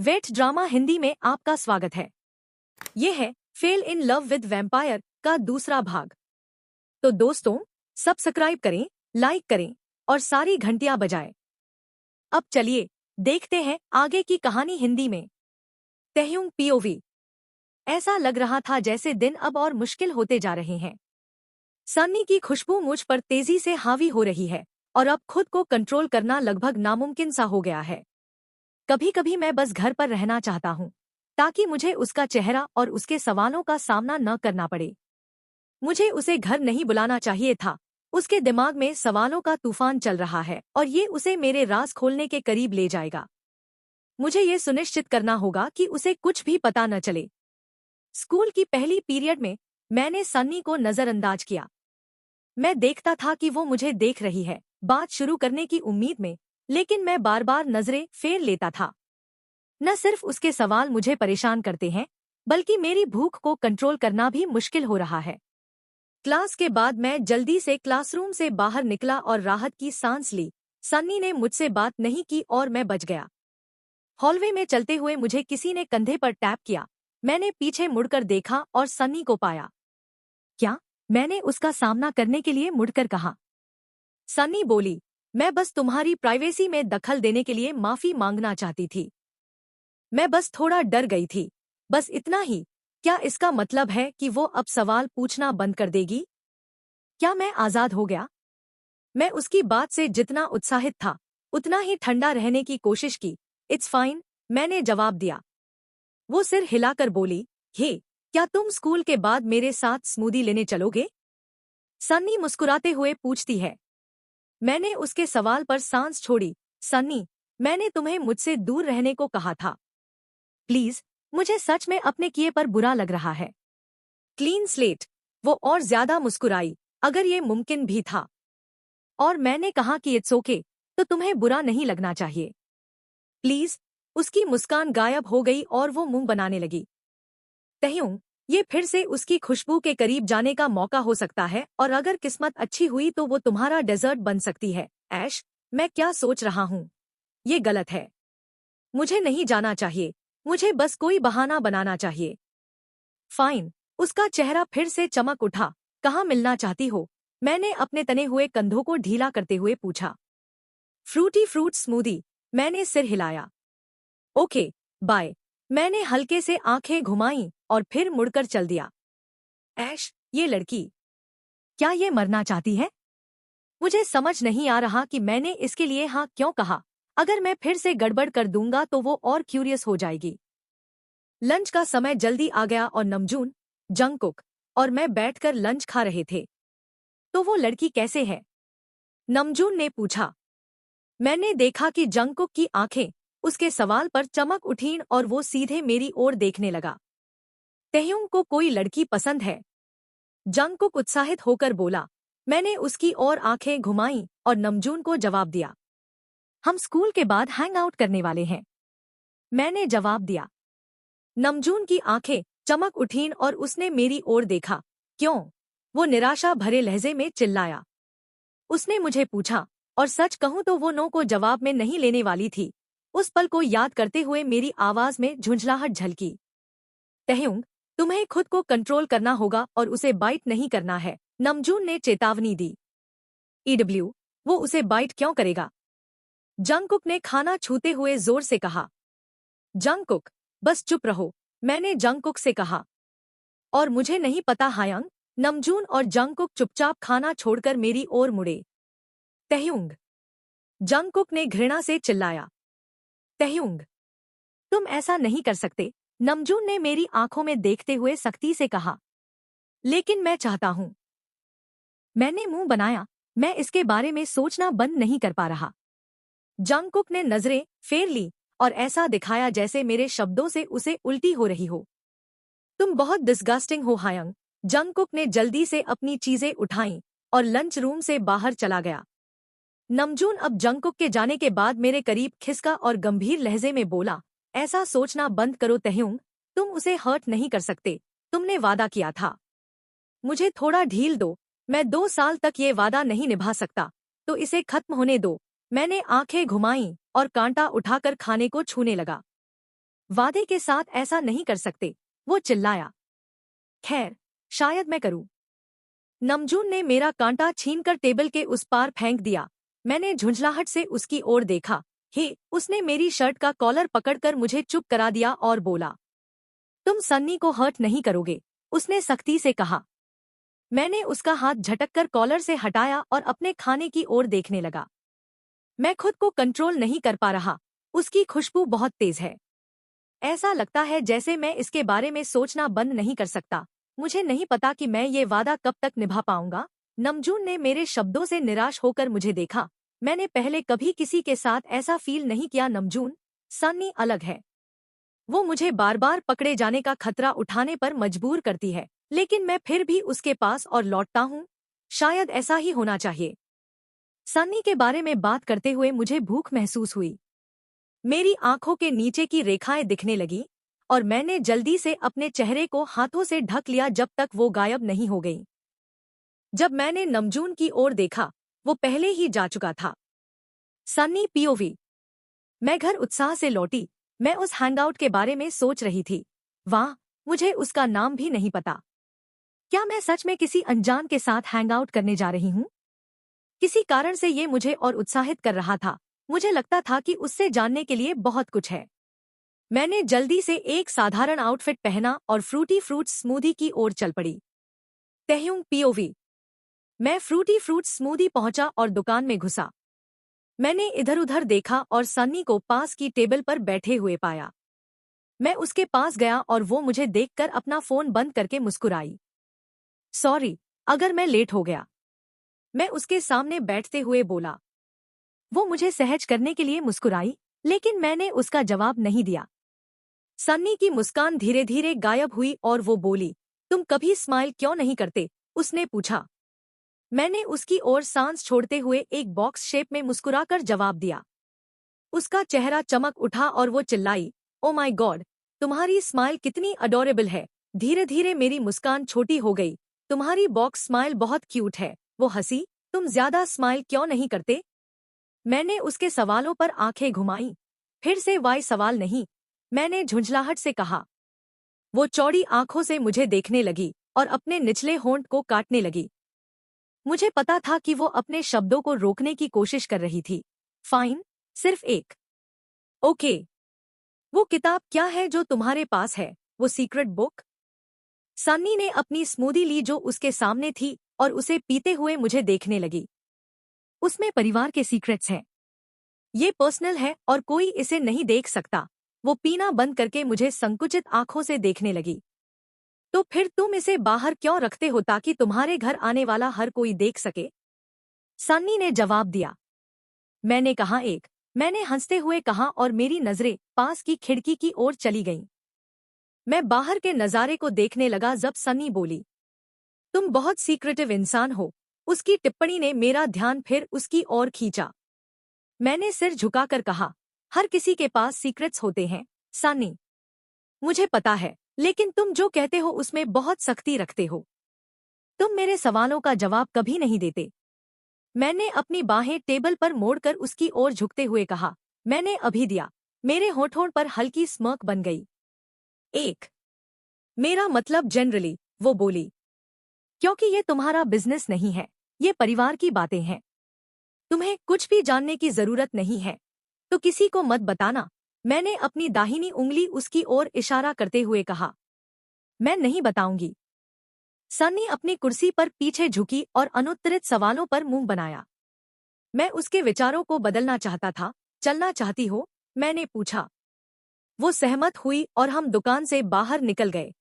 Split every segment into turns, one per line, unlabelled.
Wait drama Hindi में आपका स्वागत है। ये है fail in love with vampire का दूसरा भाग। तो दोस्तों, सब्सक्राइब करें, लाइक करें और सारी घंटियां बजाएं। अब चलिए देखते हैं आगे की कहानी हिंदी में। तहयुंग पीओवी। ऐसा लग रहा था जैसे दिन अब और मुश्किल होते जा रहे हैं। सन्नी की खुशबू मुझ पर तेजी से हावी हो रही है और अब खुद को कंट्रोल करना लगभग नामुमकिन सा हो गया है। कभी कभी मैं बस घर पर रहना चाहता हूँ ताकि मुझे उसका चेहरा और उसके सवालों का सामना न करना पड़े। मुझे उसे घर नहीं बुलाना चाहिए था। उसके दिमाग में सवालों का तूफान चल रहा है और ये उसे मेरे राज खोलने के करीब ले जाएगा। मुझे ये सुनिश्चित करना होगा कि उसे कुछ भी पता न चले। स्कूल की पहली पीरियड में मैंने सन्नी को नजरअंदाज किया। मैं देखता था कि वो मुझे देख रही है, बात शुरू करने की उम्मीद में, लेकिन मैं बार बार नजरें फेर लेता था। न सिर्फ उसके सवाल मुझे परेशान करते हैं, बल्कि मेरी भूख को कंट्रोल करना भी मुश्किल हो रहा है। क्लास के बाद मैं जल्दी से क्लासरूम से बाहर निकला और राहत की सांस ली। सन्नी ने मुझसे बात नहीं की और मैं बच गया। हॉलवे में चलते हुए मुझे किसी ने कंधे पर टैप किया। मैंने पीछे मुड़कर देखा और सन्नी को पाया। क्या? मैंने उसका सामना करने के लिए मुड़कर कहा। सन्नी बोली, मैं बस तुम्हारी प्राइवेसी में दखल देने के लिए माफी मांगना चाहती थी। मैं बस थोड़ा डर गई थी, बस इतना ही। क्या इसका मतलब है कि वो अब सवाल पूछना बंद कर देगी? क्या मैं आजाद हो गया? मैं उसकी बात से जितना उत्साहित था उतना ही ठंडा रहने की कोशिश की। इट्स फाइन, मैंने जवाब दिया। वो सिर हिलाकर बोली, हे, क्या तुम स्कूल के बाद मेरे साथ स्मूदी लेने चलोगे? सन्नी मुस्कुराते हुए पूछती है। मैंने उसके सवाल पर सांस छोड़ी। सन्नी, मैंने तुम्हें मुझसे दूर रहने को कहा था। प्लीज, मुझे सच में अपने किए पर बुरा लग रहा है। Clean slate. वो और ज्यादा मुस्कुराई, अगर ये मुमकिन भी था। और मैंने कहा कि इट्स ओके, तो तुम्हें बुरा नहीं लगना चाहिए। प्लीज। उसकी मुस्कान गायब हो गई और वो मुंह बनाने लगी। तहयुंग, ये फिर से उसकी खुशबू के करीब जाने का मौका हो सकता है और अगर किस्मत अच्छी हुई तो वो तुम्हारा डेजर्ट बन सकती है। ऐश, मैं क्या सोच रहा हूँ? ये गलत है। मुझे नहीं जाना चाहिए, मुझे बस कोई बहाना बनाना चाहिए। फाइन। उसका चेहरा फिर से चमक उठा। कहाँ मिलना चाहती हो? मैंने अपने तने हुए कंधों को ढीला करते हुए पूछा। Frooti fruit smoothie. मैंने सिर हिलाया। Okay, bye. मैंने हल्के से आंखें घुमाईं और फिर मुड़कर चल दिया। ऐश, ये लड़की, क्या ये मरना चाहती है? मुझे समझ नहीं आ रहा कि मैंने इसके लिए हाँ क्यों कहा। अगर मैं फिर से गड़बड़ कर दूंगा तो वो और क्यूरियस हो जाएगी। लंच का समय जल्दी आ गया और नमजून, जंगकुक और मैं बैठकर लंच खा रहे थे। तो वो लड़की कैसे है? नमजून ने पूछा। मैंने देखा कि जंगकुक की आंखें उसके सवाल पर चमक उठीं और वो सीधे मेरी ओर देखने लगा। तहयुंग को कोई लड़की पसंद है? जंगकुक उत्साहित होकर बोला। मैंने उसकी ओर आंखें घुमाईं और नमजून को जवाब दिया। हम स्कूल के बाद हैंग आउट करने वाले हैं, मैंने जवाब दिया। नमजून की आंखें चमक उठीं और उसने मेरी ओर देखा। क्यों? वो निराशा भरे लहजे में चिल्लाया। उसने मुझे पूछा, और सच कहूं तो वो नो को जवाब में नहीं लेने वाली थी। उस पल को याद करते हुए मेरी आवाज में झुंझलाहट झलकी। तहयुंग, तुम्हें खुद को कंट्रोल करना होगा और उसे बाइट नहीं करना है, नमजून ने चेतावनी दी। ईडब्ल्यू, वो उसे बाइट क्यों करेगा? जंगकुक ने खाना छूते हुए जोर से कहा। जंगकुक, बस चुप रहो, मैंने जंगकुक से कहा। और मुझे नहीं पता हायंग। नमजून और जंगकुक चुपचाप खाना छोड़कर मेरी ओर मुड़े। तहयुंग। जंगकुक ने घृणा से चिल्लाया। तहयुंग, तुम ऐसा नहीं कर सकते, नमजून ने मेरी आंखों में देखते हुए सख्ती से कहा। लेकिन मैं चाहता हूं। मैंने मुंह बनाया। मैं इसके बारे में सोचना बंद नहीं कर पा रहा। जंगकुक ने नजरें फेर ली और ऐसा दिखाया जैसे मेरे शब्दों से उसे उल्टी हो रही हो। तुम बहुत डिस्गस्टिंग हो हायंग। जंगकुक ने जल्दी से अपनी चीजें उठाईं और लंच रूम से बाहर चला गया। नमजून अब जंगकुक के जाने के बाद मेरे करीब खिसका और गंभीर लहजे में बोला, ऐसा सोचना बंद करो तहयुंग, तुम उसे हर्ट नहीं कर सकते, तुमने वादा किया था। मुझे थोड़ा ढील दो, मैं 2 साल तक ये वादा नहीं निभा सकता, तो इसे खत्म होने दो। मैंने आंखें घुमाईं और कांटा उठाकर खाने को छूने लगा। वादे के साथ ऐसा नहीं कर सकते, वो चिल्लाया। खैर, शायद मैं करूं। नमजून ने मेरा कांटा छीनकर टेबल के उस पार फेंक दिया। मैंने झुंझलाहट से उसकी ओर देखा। उसने मेरी शर्ट का कॉलर पकड़कर मुझे चुप करा दिया और बोला, तुम सन्नी को हर्ट नहीं करोगे, उसने सख्ती से कहा। मैंने उसका हाथ झटककर कॉलर से हटाया और अपने खाने की ओर देखने लगा। मैं खुद को कंट्रोल नहीं कर पा रहा। उसकी खुशबू बहुत तेज है। ऐसा लगता है जैसे मैं इसके बारे में सोचना बंद नहीं कर सकता। मुझे नहीं पता कि मैं ये वादा कब तक निभा पाऊंगा। नमजून ने मेरे शब्दों से निराश होकर मुझे देखा। मैंने पहले कभी किसी के साथ ऐसा फील नहीं किया। नमजून, सन्नी अलग है। वो मुझे बार बार पकड़े जाने का खतरा उठाने पर मजबूर करती है, लेकिन मैं फिर भी उसके पास और लौटता हूँ। शायद ऐसा ही होना चाहिए। सन्नी के बारे में बात करते हुए मुझे भूख महसूस हुई। मेरी आंखों के नीचे की रेखाएं दिखने लगी और मैंने जल्दी से अपने चेहरे को हाथों से ढक लिया जब तक वो गायब नहीं हो गई। जब मैंने नमजून की ओर देखा, वो पहले ही जा चुका था। सन्नी पीओवी। मैं घर उत्साह से लौटी। मैं उस हैंगआउट के बारे में सोच रही थी। वाह, मुझे उसका नाम भी नहीं पता। क्या मैं सच में किसी अनजान के साथ हैंगआउट करने जा रही हूँ? किसी कारण से ये मुझे और उत्साहित कर रहा था। मुझे लगता था कि उससे जानने के लिए बहुत कुछ है। मैंने जल्दी से एक साधारण आउटफिट पहना और फ्रूटी फ्रूट स्मूदी की ओर चल पड़ी। तहयुंग पीओवी। मैं फ्रूटी फ्रूट स्मूदी पहुंचा और दुकान में घुसा। मैंने इधर-उधर देखा और सन्नी को पास की टेबल पर बैठे हुए पाया। मैं उसके पास गया और वो मुझे देखकर अपना फोन बंद करके मुस्कुराई। सॉरी, अगर मैं लेट हो गया, मैं उसके सामने बैठते हुए बोला। वो मुझे सहज करने के लिए मुस्कुराई, लेकिन मैंने उसका जवाब नहीं दिया। सन्नी की मुस्कान धीरे धीरे गायब हुई और वो बोली, तुम कभी स्माइल क्यों नहीं करते? उसने पूछा। मैंने उसकी ओर सांस छोड़ते हुए एक बॉक्स शेप में मुस्कुराकर जवाब दिया। उसका चेहरा चमक उठा और वो चिल्लाई, ओ माय गॉड, तुम्हारी स्माइल कितनी अडोरेबल है। धीरे धीरे मेरी मुस्कान छोटी हो गई। तुम्हारी बॉक्स स्माइल बहुत क्यूट है। वो हंसी। तुम ज्यादा स्माइल क्यों नहीं करते? मैंने उसके सवालों पर आंखें घुमाई। फिर से वाई सवाल नहीं, मैंने झुंझलाहट से कहा। वो चौड़ी आंखों से मुझे देखने लगी और अपने निचले होंठ को काटने लगी। मुझे पता था कि वो अपने शब्दों को रोकने की कोशिश कर रही थी। फाइन, सिर्फ एक। ओके। वो किताब क्या है जो तुम्हारे पास है? वो सीक्रेट बुक? सन्नी ने अपनी स्मूदी ली जो उसके सामने थी और उसे पीते हुए मुझे देखने लगी। उसमें परिवार के सीक्रेट्स हैं। ये पर्सनल है और कोई इसे नहीं देख सकता। वो पीना बंद करके मुझे संकुचित आंखों से देखने लगी। तो फिर तुम इसे बाहर क्यों रखते हो ताकि तुम्हारे घर आने वाला हर कोई देख सके? सन्नी ने जवाब दिया। मैंने कहा एक। मैंने हंसते हुए कहा और मेरी नजरें पास की खिड़की की ओर चली गईं। मैं बाहर के नजारे को देखने लगा जब सन्नी बोली, तुम बहुत सीक्रेटिव इंसान हो। उसकी टिप्पणी ने मेरा ध्यान फिर उसकी ओर खींचा। मैंने सिर झुकाकर कहा, हर किसी के पास सीक्रेट्स होते हैं, सन्नी। मुझे पता है, लेकिन तुम जो कहते हो उसमें बहुत सख्ती रखते हो। तुम मेरे सवालों का जवाब कभी नहीं देते। मैंने अपनी बाहें टेबल पर मोड़कर उसकी ओर झुकते हुए कहा, मैंने अभी दिया। मेरे होठों पर हल्की स्mirk बन गई। एक। मेरा मतलब जनरली, वो बोली। क्योंकि ये तुम्हारा बिजनेस नहीं है, ये परिवार की बातें हैं। तुम्हें कुछ भी जानने की जरूरत नहीं है, तो किसी को मत बताना। मैंने अपनी दाहिनी उंगली उसकी ओर इशारा करते हुए कहा। मैं नहीं बताऊंगी। सन्नी अपनी कुर्सी पर पीछे झुकी और अनुत्तरित सवालों पर मुंह बनाया। मैं उसके विचारों को बदलना चाहता था। चलना चाहती हो? मैंने पूछा। वो सहमत हुई और हम दुकान से बाहर निकल गए।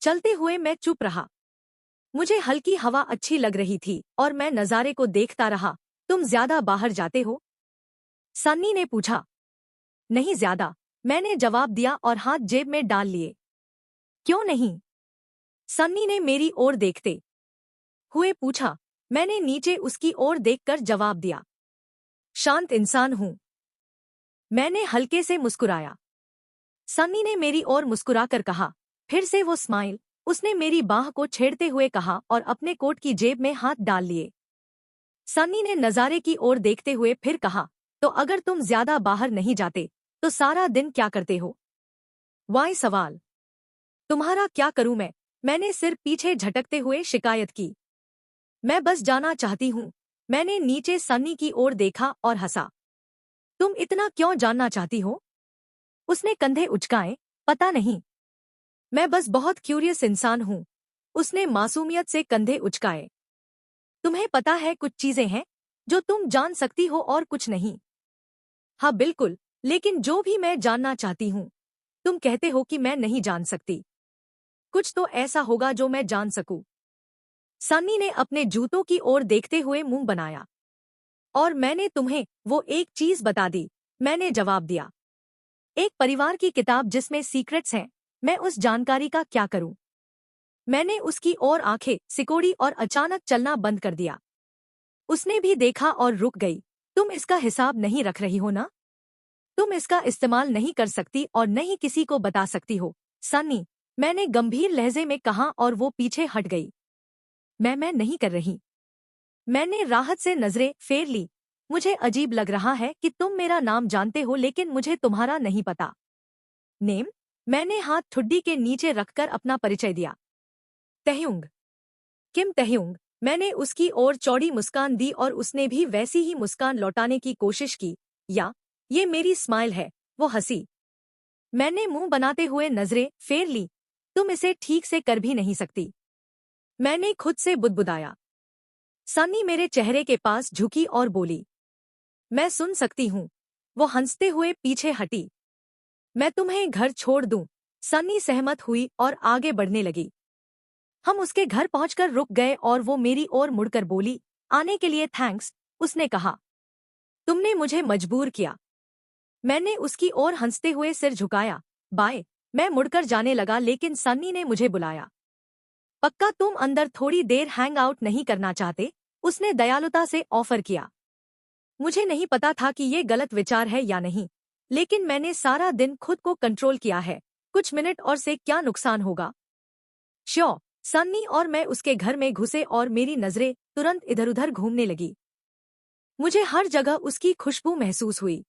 चलते हुए मैं चुप रहा। मुझे हल्की हवा अच्छी लग रही थी और मैं नज़ारे को देखता रहा। तुम ज्यादा बाहर जाते हो? सन्नी ने पूछा। नहीं ज्यादा, मैंने जवाब दिया और हाथ जेब में डाल लिए। क्यों नहीं? सन्नी ने मेरी ओर देखते हुए पूछा। मैंने नीचे उसकी ओर देखकर जवाब दिया। शांत इंसान हूं। मैंने हल्के से मुस्कुराया। सन्नी ने मेरी ओर मुस्कुराकर कहा। फिर से वो स्माइल। उसने मेरी बाह को छेड़ते हुए कहा और अपने कोट की जेब में हाथ डाल लिए। सन्नी ने नज़ारे की ओर देखते हुए फिर कहा, तो अगर तुम ज्यादा बाहर नहीं जाते, तो सारा दिन क्या करते हो? वाई सवाल। तुम्हारा क्या करूं मैं? मैंने सिर पीछे झटकते हुए शिकायत की। मैं बस जाना चाहती हूँ। मैंने नीचे सन्नी की ओर देखा और हंसा। तुम इतना क्यों जानना चाहती हो? उसने कंधे उचकाए। पता नहीं। मैं बस बहुत क्यूरियस इंसान हूँ। उसने मासूमियत से कंधे उचकाए। तुम्हें पता है कुछ चीजें हैं जो तुम जान सकती हो और कुछ नहीं। हाँ बिल्कुल, लेकिन जो भी मैं जानना चाहती हूँ तुम कहते हो कि मैं नहीं जान सकती। कुछ तो ऐसा होगा जो मैं जान सकूं। सन्नी ने अपने जूतों की ओर देखते हुए मुंह बनाया। और मैंने तुम्हें वो एक चीज बता दी, मैंने जवाब दिया। एक परिवार की किताब जिसमें सीक्रेट्स हैं। मैं उस जानकारी का क्या करूं? मैंने उसकी ओर आंखें सिकोड़ी और अचानक चलना बंद कर दिया। उसने भी देखा और रुक गई। तुम इसका हिसाब नहीं रख रही हो ना? तुम इसका इस्तेमाल नहीं कर सकती और नहीं किसी को बता सकती हो, सन्नी। मैंने गंभीर लहजे में कहा और वो पीछे हट गई। मैं नहीं कर रही। मैंने राहत से नजरें फेर ली। मुझे अजीब लग रहा है कि तुम मेरा नाम जानते हो लेकिन मुझे तुम्हारा नहीं पता। नेम? मैंने हाथ ठुड्डी के नीचे रखकर अपना परिचय दिया। तहयुंग। किम तहयुंग। मैंने उसकी ओर चौड़ी मुस्कान दी और उसने भी वैसी ही मुस्कान लौटाने की कोशिश की। या ये मेरी स्माइल है, वो हंसी। मैंने मुंह बनाते हुए नजरें फेर ली। तुम इसे ठीक से कर भी नहीं सकती। मैंने खुद से बुदबुदाया। सन्नी मेरे चेहरे के पास झुकी और बोली, मैं सुन सकती हूँ। वो हंसते हुए पीछे हटी। मैं तुम्हें घर छोड़ दूं। सन्नी सहमत हुई और आगे बढ़ने लगी। हम उसके घर पहुंचकर रुक गए और वो मेरी ओर मुड़कर बोली, आने के लिए थैंक्स। उसने कहा, तुमने मुझे मजबूर किया। मैंने उसकी ओर हंसते हुए सिर झुकाया। बाय। मैं मुड़कर जाने लगा लेकिन सन्नी ने मुझे बुलाया। पक्का तुम अंदर थोड़ी देर हैंग आउट नहीं करना चाहते? उसने दयालुता से ऑफर किया। मुझे नहीं पता था कि ये गलत विचार है या नहीं, लेकिन मैंने सारा दिन खुद को कंट्रोल किया है। कुछ मिनट और से क्या नुकसान होगा? श्योर। सन्नी और मैं उसके घर में घुसे और मेरी नजरें तुरंत इधर-उधर घूमने लगी। मुझे हर जगह उसकी खुशबू महसूस हुई।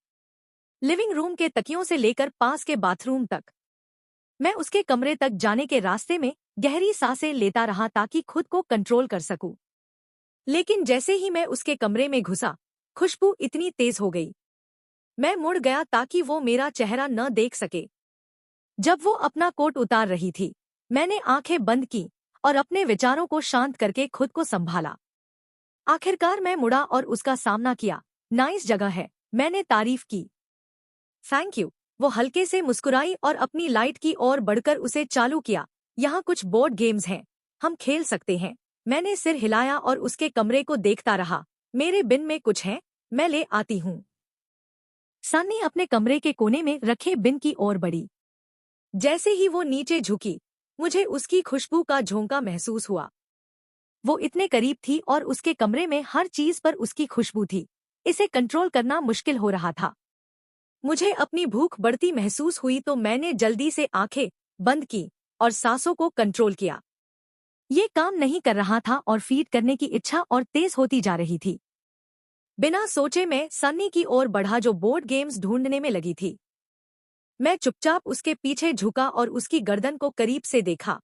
लिविंग रूम के तकियों से लेकर पास के बाथरूम तक। मैं उसके कमरे तक जाने के रास्ते में गहरी सांसें लेता रहा ताकि खुद को कंट्रोल कर सकूं। लेकिन जैसे ही मैं उसके कमरे में घुसा, खुशबू इतनी तेज हो गई। मैं मुड़ गया ताकि वो मेरा चेहरा न देख सके। जब वो अपना कोट उतार रही थी, मैंने आंखें बंद की और अपने विचारों को शांत करके खुद को संभाला। आखिरकार मैं मुड़ा और उसका सामना किया। नाइस जगह है, मैंने तारीफ की। Thank you. वो हल्के से मुस्कुराई और अपनी लाइट की ओर बढ़कर उसे चालू किया। यहाँ कुछ बोर्ड गेम्स हैं, हम खेल सकते हैं। मैंने सिर हिलाया और उसके कमरे को देखता रहा। मेरे बिन में कुछ है, मैं ले आती हूँ। सन्नी अपने कमरे के कोने में रखे बिन की ओर बढ़ी। जैसे ही वो नीचे झुकी, मुझे उसकी खुशबू का झोंका महसूस हुआ। वो इतने करीब थी और उसके कमरे में हर चीज पर उसकी खुशबू थी। इसे कंट्रोल करना मुश्किल हो रहा था। मुझे अपनी भूख बढ़ती महसूस हुई तो मैंने जल्दी से आंखें बंद की और सांसों को कंट्रोल किया। ये काम नहीं कर रहा था और फीड करने की इच्छा और तेज होती जा रही थी। बिना सोचे मैं सन्नी की ओर बढ़ा जो बोर्ड गेम्स ढूंढने में लगी थी। मैं चुपचाप उसके पीछे झुका और उसकी गर्दन को करीब से देखा।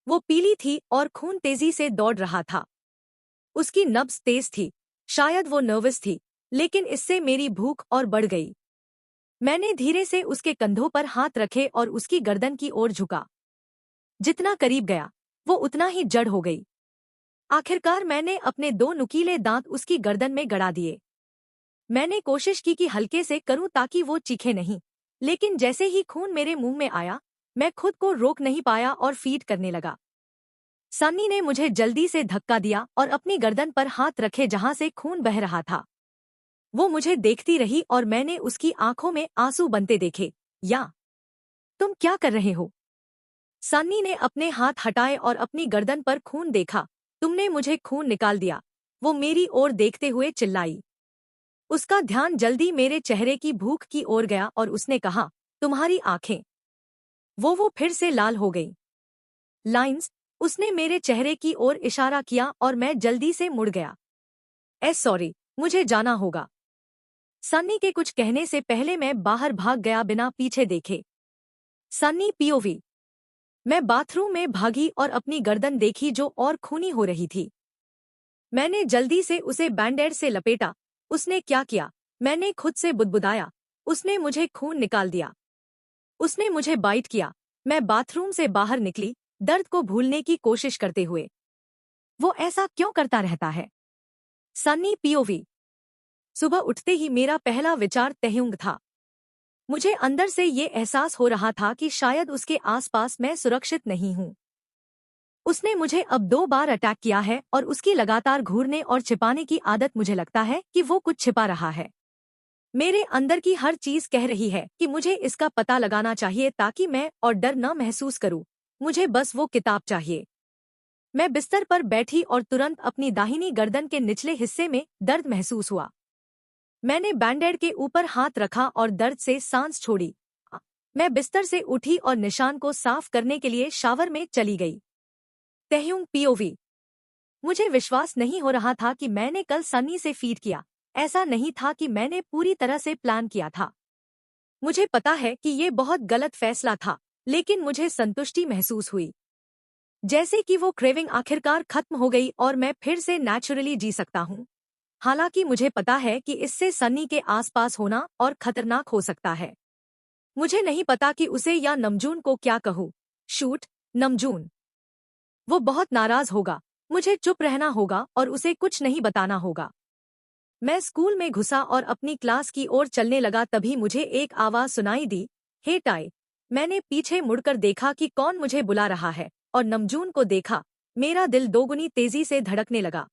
वो पीली थी और खून तेजी से दौड़ रहा था। उसकी नब्ज तेज थी। शायद वो नर्वस थी, लेकिन इससे मेरी भूख और बढ़ गई। मैंने धीरे से उसके कंधों पर हाथ रखे और उसकी गर्दन की ओर झुका। जितना करीब गया, वो उतना ही जड़ हो गई। आखिरकार मैंने अपने दो नुकीले दांत उसकी गर्दन में गड़ा दिए। मैंने कोशिश की कि हल्के से करूं ताकि वो चीखे नहीं, लेकिन जैसे ही खून मेरे मुंह में आया, मैं खुद को रोक नहीं पाया और फीड करने लगा। सन्नी ने मुझे जल्दी से धक्का दिया और अपनी गर्दन पर हाथ रखे जहां से खून बह रहा था। वो मुझे देखती रही और मैंने उसकी आंखों में आंसू बनते देखे। या, तुम क्या कर रहे हो? सन्नी ने अपने हाथ हटाए और अपनी गर्दन पर खून देखा। तुमने मुझे खून निकाल दिया, वो मेरी ओर देखते हुए चिल्लाई। उसका ध्यान जल्दी मेरे चेहरे की भूख की ओर गया और उसने कहा, तुम्हारी आंखें। वो फिर से लाल हो गई। लाइंस। उसने मेरे चेहरे की ओर इशारा किया और मैं जल्दी से मुड़ गया। सॉरी, मुझे जाना होगा। सन्नी के कुछ कहने से पहले मैं बाहर भाग गया बिना पीछे देखे। सन्नी पीओवी। मैं बाथरूम में भागी और अपनी गर्दन देखी जो और खूनी हो रही थी। मैंने जल्दी से उसे बैंडेड से लपेटा। उसने क्या किया? मैंने खुद से बुदबुदाया। उसने मुझे खून निकाल दिया। उसने मुझे बाइट किया। मैं बाथरूम से बाहर निकली, दर्द को भूलने की कोशिश करते हुए। वो ऐसा क्यों करता रहता है? सन्नी पीओवी। सुबह उठते ही मेरा पहला विचार तहयुंग था। मुझे अंदर से ये एहसास हो रहा था कि शायद उसके आसपास मैं सुरक्षित नहीं हूँ। उसने मुझे अब 2 बार अटैक किया है और उसकी लगातार घूरने और छिपाने की आदत, मुझे लगता है कि वो कुछ छिपा रहा है। मेरे अंदर की हर चीज कह रही है कि मुझे इसका पता लगाना चाहिए ताकि मैं और डर न महसूस करूं। मुझे बस वो किताब चाहिए। मैं बिस्तर पर बैठी और तुरंत अपनी दाहिनी गर्दन के निचले हिस्से में दर्द महसूस हुआ। मैंने बैंडेड के ऊपर हाथ रखा और दर्द से सांस छोड़ी। मैं बिस्तर से उठी और निशान को साफ करने के लिए शावर में चली गई। तहयुंग पीओवी। मुझे विश्वास नहीं हो रहा था कि मैंने कल सनी से फीड किया। ऐसा नहीं था कि मैंने पूरी तरह से प्लान किया था। मुझे पता है कि ये बहुत गलत फैसला था, लेकिन मुझे संतुष्टि महसूस हुई। जैसे कि वो क्रेविंग आखिरकार खत्म हो गई और मैं फिर से नेचुरली जी सकता हूँ। हालांकि मुझे पता है कि इससे सन्नी के आसपास होना और खतरनाक हो सकता है। मुझे नहीं पता कि उसे या नमजून को क्या कहूँ। शूट, नमजून। वो बहुत नाराज होगा। मुझे चुप रहना होगा और उसे कुछ नहीं बताना होगा। मैं स्कूल में घुसा और अपनी क्लास की ओर चलने लगा, तभी मुझे एक आवाज सुनाई दी, हे टाई। मैंने पीछे मुड़कर देखा कि कौन मुझे बुला रहा है और नमजून को देखा। मेरा दिल दोगुनी तेजी से धड़कने लगा।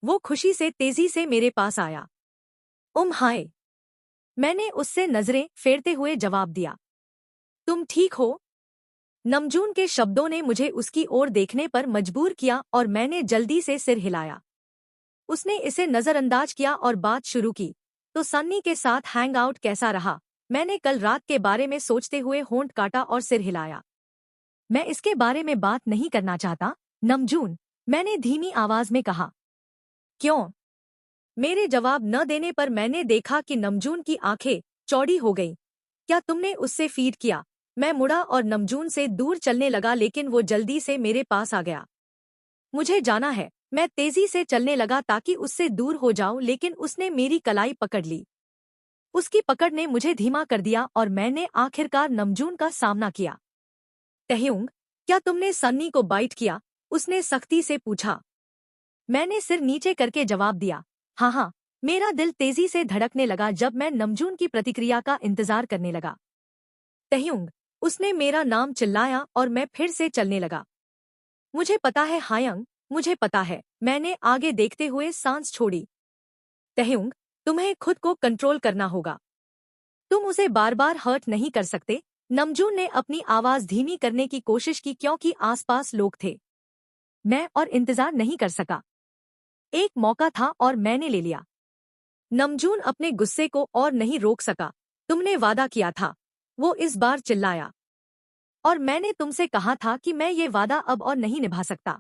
वो खुशी से तेजी से मेरे पास आया। हाय। मैंने उससे नजरें फेरते हुए जवाब दिया। तुम ठीक हो? नमजून के शब्दों ने मुझे उसकी ओर देखने पर मजबूर किया और मैंने जल्दी से सिर हिलाया। उसने इसे नजरअंदाज किया और बात शुरू की। तो सन्नी के साथ हैंग आउट कैसा रहा? मैंने कल रात के बारे में सोचते हुए होंठ काटा और सिर हिलाया। मैं इसके बारे में बात नहीं करना चाहता, नमजून, मैंने धीमी आवाज में कहा। क्यों? मेरे जवाब न देने पर मैंने देखा कि नमजून की आंखें चौड़ी हो गईं। क्या तुमने उससे फीड किया? मैं मुड़ा और नमजून से दूर चलने लगा, लेकिन वो जल्दी से मेरे पास आ गया। मुझे जाना है। मैं तेजी से चलने लगा ताकि उससे दूर हो जाऊं, लेकिन उसने मेरी कलाई पकड़ ली। उसकी पकड़ ने मुझे धीमा कर दिया और मैंने आखिरकार नमजून का सामना किया। तहयुंग, क्या तुमने सन्नी को बाइट किया? उसने सख्ती से पूछा। मैंने सिर नीचे करके जवाब दिया, हाँ हाँ। मेरा दिल तेजी से धड़कने लगा जब मैं नमजून की प्रतिक्रिया का इंतजार करने लगा। तहयुंग, उसने मेरा नाम चिल्लाया और मैं फिर से चलने लगा। मुझे पता है हायंग, मुझे पता है। मैंने आगे देखते हुए सांस छोड़ी। तहयुंग, तुम्हें खुद को कंट्रोल करना होगा। तुम उसे बार बार हर्ट नहीं कर सकते। नमजून ने अपनी आवाज धीमी करने की कोशिश की क्योंकि आसपास लोग थे। मैं और इंतजार नहीं कर सका। एक मौका था और मैंने ले लिया। नमजून अपने गुस्से को और नहीं रोक सका। तुमने वादा किया था, वो इस बार चिल्लाया। और मैंने तुमसे कहा था कि मैं ये वादा अब और नहीं निभा सकता।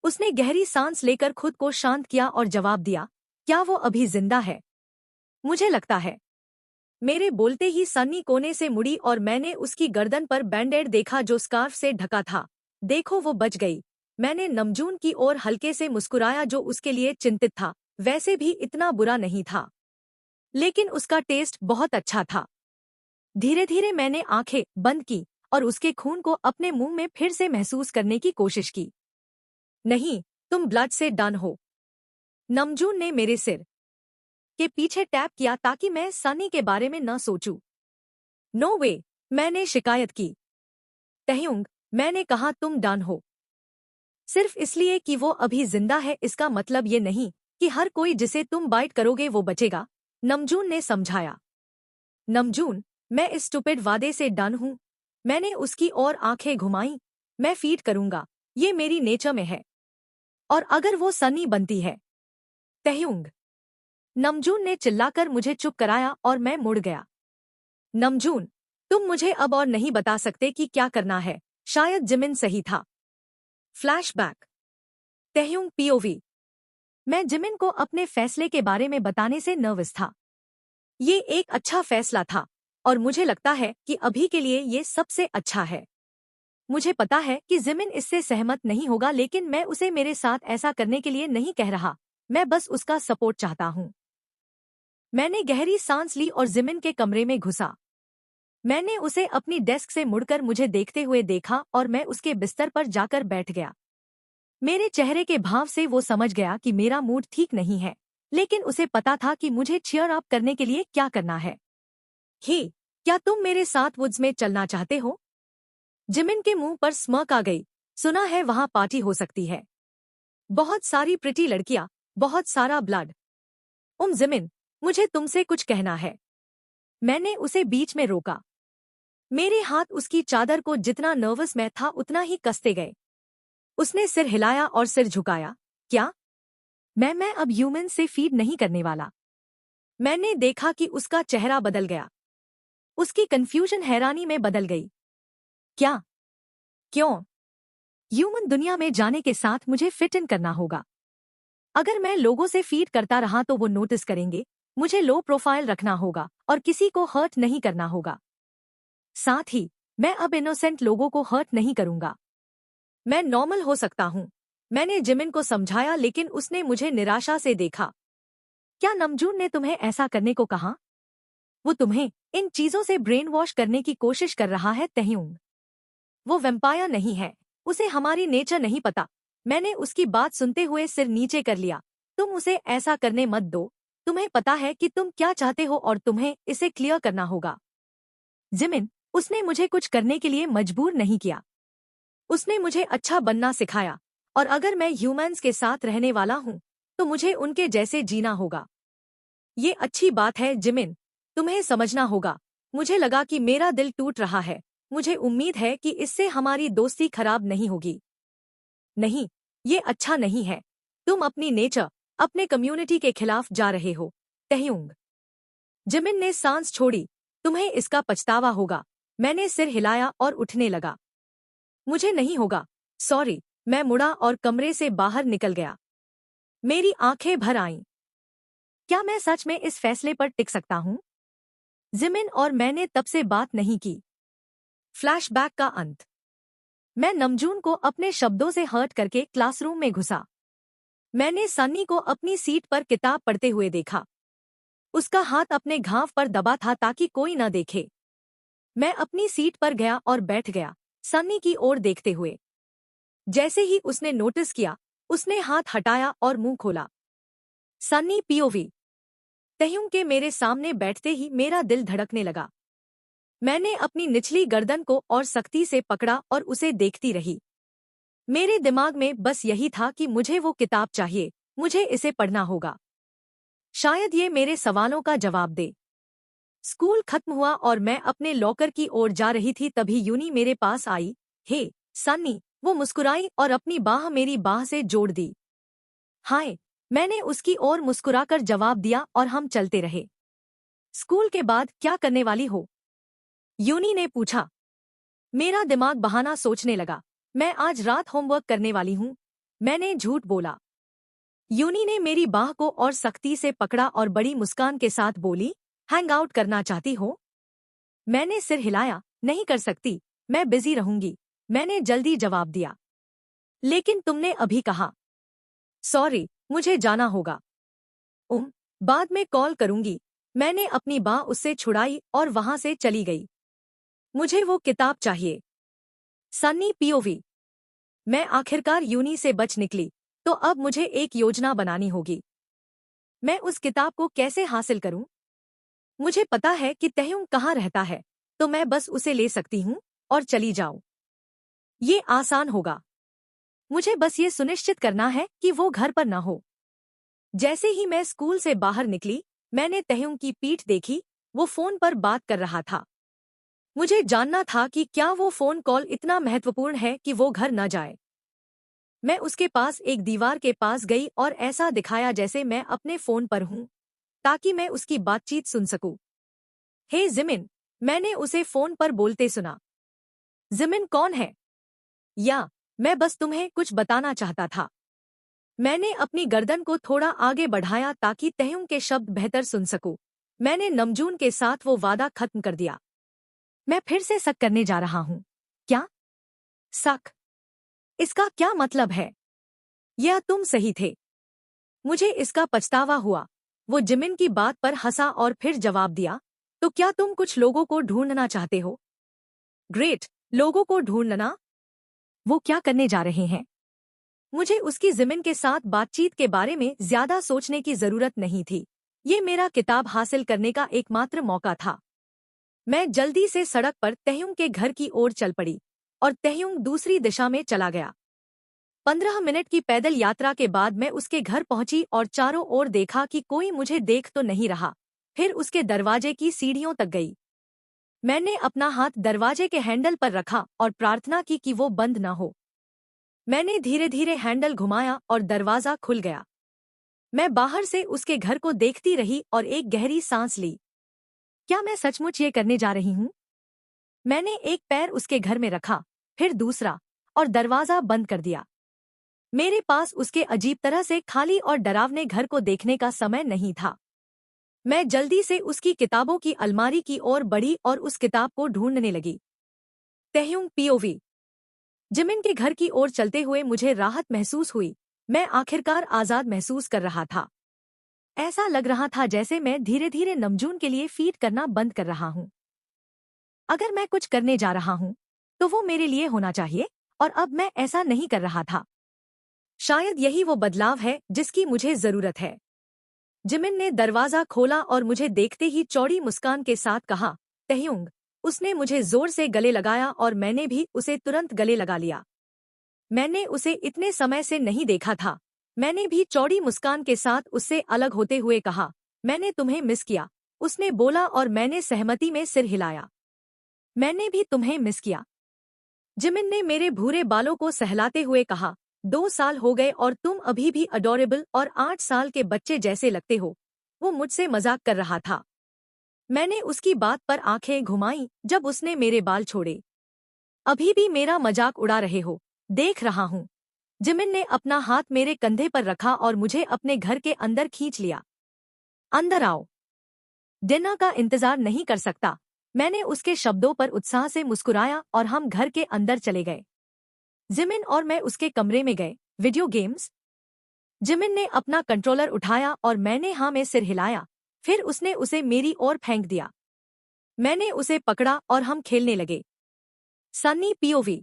उसने गहरी सांस लेकर खुद को शांत किया और जवाब दिया, क्या वो अभी जिंदा है? मुझे लगता है। मेरे बोलते ही सन्नी कोने से मुड़ी और मैंने उसकी गर्दन पर बैंडेड देखा जो स्कार्फ से ढका था। देखो, वो बच गई। मैंने नमजून की ओर हल्के से मुस्कुराया जो उसके लिए चिंतित था। वैसे भी इतना बुरा नहीं था, लेकिन उसका टेस्ट बहुत अच्छा था। धीरे धीरे मैंने आंखें बंद की और उसके खून को अपने मुंह में फिर से महसूस करने की कोशिश की। नहीं, तुम ब्लड से डन हो। नमजून ने मेरे सिर के पीछे टैप किया ताकि मैं सनी के बारे में न सोचूं। नो वे, मैंने शिकायत की। तहयुंग, मैंने कहा तुम डन हो। सिर्फ इसलिए कि वो अभी जिंदा है इसका मतलब ये नहीं कि हर कोई जिसे तुम बाइट करोगे वो बचेगा, नमजून ने समझाया। नमजून, मैं इस स्टूपिड वादे से डन हूं। मैंने उसकी ओर आंखें घुमाई। मैं फीड करूंगा, ये मेरी नेचर में है। और अगर वो सनी बनती है। तहयुंग, नमजून ने चिल्लाकर मुझे चुप कराया और मैं मुड़ गया। नमजून, तुम मुझे अब और नहीं बता सकते कि क्या करना है। शायद जिमिन सही था। फ्लैशबैक। तहयुंग पीओवी। मैं जिमिन को अपने फैसले के बारे में बताने से नर्वस था। ये एक अच्छा फैसला था और मुझे लगता है कि अभी के लिए ये सबसे अच्छा है। मुझे पता है कि जिमिन इससे सहमत नहीं होगा, लेकिन मैं उसे मेरे साथ ऐसा करने के लिए नहीं कह रहा। मैं बस उसका सपोर्ट चाहता हूँ। मैंने गहरी सांस ली और जिमिन के कमरे में घुसा। मैंने उसे अपनी डेस्क से मुड़कर मुझे देखते हुए देखा और मैं उसके बिस्तर पर जाकर बैठ गया। मेरे चेहरे के भाव से वो समझ गया कि मेरा मूड ठीक नहीं है, लेकिन उसे पता था कि मुझे चीयर अप करने के लिए क्या करना है। हे, क्या तुम मेरे साथ वुड्स में चलना चाहते हो? जिमिन के मुंह पर स्mirk आ गई। सुना है वहां पार्टी हो सकती है। बहुत सारी प्रिटी लड़कियां, बहुत सारा ब्लड। जिमिन, मुझे तुमसे कुछ कहना है। मैंने उसे बीच में रोका। मेरे हाथ उसकी चादर को जितना नर्वस मैं था उतना ही कसते गए। उसने सिर हिलाया और सिर झुकाया। क्या? मैं अब ह्यूमन से फीड नहीं करने वाला। मैंने देखा कि उसका चेहरा बदल गया। उसकी कंफ्यूजन हैरानी में बदल गई। क्या? क्यों? ह्यूमन दुनिया में जाने के साथ मुझे फिट इन करना होगा। अगर मैं लोगों से फीड करता रहा तो वो नोटिस करेंगे। मुझे लो प्रोफाइल रखना होगा और किसी को हर्ट नहीं करना होगा। साथ ही मैं अब इनोसेंट लोगों को हर्ट नहीं करूंगा। मैं नॉर्मल हो सकता हूँ। मैंने जिमिन को समझाया, लेकिन उसने मुझे निराशा से देखा। क्या नमजून ने तुम्हें ऐसा करने को कहा? वो तुम्हें इन चीजों से ब्रेन वॉश करने की कोशिश कर रहा है तहयूंग। वो वैम्पायर नहीं है। उसे हमारी नेचर नहीं पता। मैंने उसकी बात सुनते हुए सिर नीचे कर लिया। तुम उसे ऐसा करने मत दो। तुम्हें पता है कि तुम क्या चाहते हो और तुम्हें इसे क्लियर करना होगा। जिमिन, उसने मुझे कुछ करने के लिए मजबूर नहीं किया। उसने मुझे अच्छा बनना सिखाया, और अगर मैं ह्यूमंस के साथ रहने वाला हूँ तो मुझे उनके जैसे जीना होगा। ये अच्छी बात है जिमिन, तुम्हें समझना होगा। मुझे लगा कि मेरा दिल टूट रहा है। मुझे उम्मीद है कि इससे हमारी दोस्ती खराब नहीं होगी। नहीं, ये अच्छा नहीं है। तुम अपनी नेचर, अपने कम्युनिटी के खिलाफ जा रहे हो तहयूंग। जिमिन ने सांस छोड़ी। तुम्हें इसका पछतावा होगा। मैंने सिर हिलाया और उठने लगा। मुझे नहीं होगा। सॉरी। मैं मुड़ा और कमरे से बाहर निकल गया। मेरी आंखें भर आईं। क्या मैं सच में इस फैसले पर टिक सकता हूँ? जिमिन और मैंने तब से बात नहीं की। फ्लैशबैक का अंत। मैं नमजून को अपने शब्दों से हर्ट करके क्लासरूम में घुसा। मैंने सन्नी को अपनी सीट पर किताब पढ़ते हुए देखा। उसका हाथ अपने घाव पर दबा था ताकि कोई न देखे। मैं अपनी सीट पर गया और बैठ गया, सन्नी की ओर देखते हुए। जैसे ही उसने नोटिस किया, उसने हाथ हटाया और मुंह खोला। सन्नी पीओवी। तहयूंग के मेरे सामने बैठते ही मेरा दिल धड़कने लगा। मैंने अपनी निचली गर्दन को और सख्ती से पकड़ा और उसे देखती रही। मेरे दिमाग में बस यही था कि मुझे वो किताब चाहिए, मुझे इसे पढ़ना होगा। शायद ये मेरे सवालों का जवाब दे। स्कूल खत्म हुआ और मैं अपने लॉकर की ओर जा रही थी, तभी यूनी मेरे पास आई। हे सन्नी, वो मुस्कुराई और अपनी बाह मेरी बाह से जोड़ दी। हाय, मैंने उसकी ओर मुस्कुराकर जवाब दिया और हम चलते रहे। स्कूल के बाद क्या करने वाली हो? यूनी ने पूछा। मेरा दिमाग बहाना सोचने लगा। मैं आज रात होमवर्क करने वाली हूँ। मैंने झूठ बोला। यूनी ने मेरी बाह को और सख्ती से पकड़ा और बड़ी मुस्कान के साथ बोली, हैंग आउट करना चाहती हो? मैंने सिर हिलाया। नहीं कर सकती, मैं बिजी रहूंगी। मैंने जल्दी जवाब दिया। लेकिन तुमने अभी कहा। सॉरी, मुझे जाना होगा। बाद में कॉल करूंगी। मैंने अपनी बाह उससे छुड़ाई और वहां से चली गई। मुझे वो किताब चाहिए। सन्नी पीओवी। मैं आखिरकार यूनी से बच निकली, तो अब मुझे एक योजना बनानी होगी। मैं उस किताब को कैसे हासिल करूं? मुझे पता है कि तहयूंग कहाँ रहता है, तो मैं बस उसे ले सकती हूँ और चली जाऊं। ये आसान होगा। मुझे बस ये सुनिश्चित करना है कि वो घर पर न हो। जैसे ही मैं स्कूल से बाहर निकली, मैंने तहयूंग की पीठ देखी। वो फोन पर बात कर रहा था। मुझे जानना था कि क्या वो फोन कॉल इतना महत्वपूर्ण है कि वो घर न जाए। मैं उसके पास एक दीवार के पास गई और ऐसा दिखाया जैसे मैं अपने फोन पर हूं, ताकि मैं उसकी बातचीत सुन सकूं। हे जिमिन, मैंने उसे फोन पर बोलते सुना। जिमिन कौन है? या, मैं बस तुम्हें कुछ बताना चाहता था। मैंने अपनी गर्दन को थोड़ा आगे बढ़ाया ताकि तहयूंग के शब्द बेहतर सुन सकूं। मैंने नमजून के साथ वो वादा खत्म कर दिया। मैं फिर से शक करने जा रहा हूँ। क्या? शक? इसका क्या मतलब है? यह तुम सही थे। मुझे इसका पछतावा हुआ। वो जिमिन की बात पर हंसा और फिर जवाब दिया, तो क्या तुम कुछ लोगों को ढूंढना चाहते हो? ग्रेट, लोगों को ढूंढना? वो क्या करने जा रहे हैं? मुझे उसकी जिमिन के साथ बातचीत के बारे में ज्यादा सोचने की जरूरत नहीं थी। ये मेरा किताब हासिल करने का एकमात्र मौका था। मैं जल्दी से सड़क पर तहयुंग के घर की ओर चल पड़ी और तहयुंग दूसरी दिशा में चला गया। 15 मिनट की पैदल यात्रा के बाद मैं उसके घर पहुंची और चारों ओर देखा कि कोई मुझे देख तो नहीं रहा। फिर उसके दरवाजे की सीढ़ियों तक गई। मैंने अपना हाथ दरवाजे के हैंडल पर रखा और प्रार्थना की कि वो बंद न हो। मैंने धीरे धीरे हैंडल घुमाया और दरवाजा खुल गया। मैं बाहर से उसके घर को देखती रही और एक गहरी सांस ली। क्या मैं सचमुच ये करने जा रही हूँ? मैंने एक पैर उसके घर में रखा, फिर दूसरा, और दरवाजा बंद कर दिया। मेरे पास उसके अजीब तरह से खाली और डरावने घर को देखने का समय नहीं था। मैं जल्दी से उसकी किताबों की अलमारी की ओर बढ़ी और उस किताब को ढूंढने लगी। तहयुंग पीओवी। जिमिन के घर की ओर चलते हुए मुझे राहत महसूस हुई। मैं आखिरकार आजाद महसूस कर रहा था। ऐसा लग रहा था जैसे मैं धीरे धीरे नमजून के लिए फीड करना बंद कर रहा हूँ। अगर मैं कुछ करने जा रहा हूँ तो वो मेरे लिए होना चाहिए, और अब मैं ऐसा नहीं कर रहा था। शायद यही वो बदलाव है जिसकी मुझे जरूरत है। जिमिन ने दरवाजा खोला और मुझे देखते ही चौड़ी मुस्कान के साथ कहा, तहयुंग। उसने मुझे जोर से गले लगाया और मैंने भी उसे तुरंत गले लगा लिया। मैंने उसे इतने समय से नहीं देखा था। मैंने भी चौड़ी मुस्कान के साथ उससे अलग होते हुए कहा, मैंने तुम्हें मिस किया। उसने बोला और मैंने सहमति में सिर हिलाया। मैंने भी तुम्हें मिस किया। जिमिन ने मेरे भूरे बालों को सहलाते हुए कहा, 2 साल हो गए और तुम अभी भी अडोरेबल और 8 साल के बच्चे जैसे लगते हो। वो मुझसे मजाक कर रहा था। मैंने उसकी बात पर आंखें घुमाई जब उसने मेरे बाल छोड़े। अभी भी मेरा मजाक उड़ा रहे हो? देख रहा हूँ। जिमिन ने अपना हाथ मेरे कंधे पर रखा और मुझे अपने घर के अंदर खींच लिया। अंदर आओ। डिनर का इंतजार नहीं कर सकता। मैंने उसके शब्दों पर उत्साह से मुस्कुराया और हम घर के अंदर चले गए। जिमिन और मैं उसके कमरे में गए। Video games? जिमिन ने अपना कंट्रोलर उठाया और मैंने हाँ में सिर हिलाया। फिर उसने उसे मेरी ओर फेंक दिया। मैंने उसे पकड़ा और हम खेलने लगे। सन्नी पीओवी।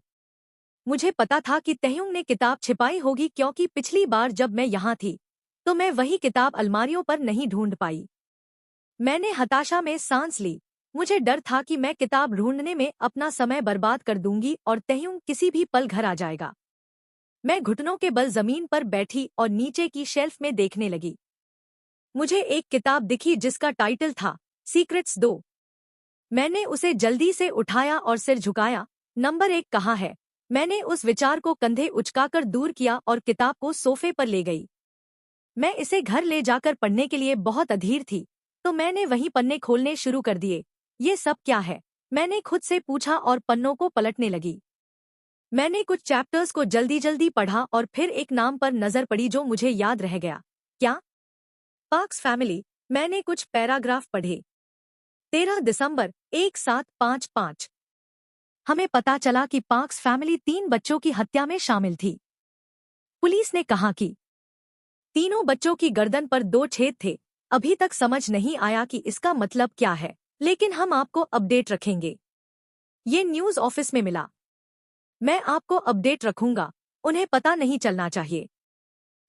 मुझे पता था कि तहयुंग ने किताब छिपाई होगी क्योंकि पिछली बार जब मैं यहाँ थी तो मैं वही किताब अलमारियों पर नहीं ढूंढ पाई। मैंने हताशा में सांस ली। मुझे डर था कि मैं किताब ढूंढने में अपना समय बर्बाद कर दूंगी और तहयुंग किसी भी पल घर आ जाएगा। मैं घुटनों के बल जमीन पर बैठी और नीचे की शेल्फ में देखने लगी। मुझे एक किताब दिखी जिसका टाइटल था सीक्रेट्स 2। मैंने उसे जल्दी से उठाया और सिर झुकाया। नंबर 1 कहाँ है? मैंने उस विचार को कंधे उचकाकर दूर किया और किताब को सोफे पर ले गई। मैं इसे घर ले जाकर पढ़ने के लिए बहुत अधीर थी, तो मैंने वहीं पन्ने खोलने शुरू कर दिए। ये सब क्या है? मैंने खुद से पूछा और पन्नों को पलटने लगी। मैंने कुछ चैप्टर्स को जल्दी जल्दी पढ़ा और फिर एक नाम पर नजर पड़ी जो मुझे याद रह गया। क्या? Parks family. मैंने कुछ पैराग्राफ पढ़े। 13 दिसंबर 1755। हमें पता चला कि पार्क्स फैमिली 3 बच्चों की हत्या में शामिल थी। पुलिस ने कहा कि तीनों बच्चों की गर्दन पर 2 छेद थे। अभी तक समझ नहीं आया कि इसका मतलब क्या है, लेकिन हम आपको अपडेट रखेंगे। ये न्यूज़ ऑफिस में मिला। मैं आपको अपडेट रखूंगा। उन्हें पता नहीं चलना चाहिए।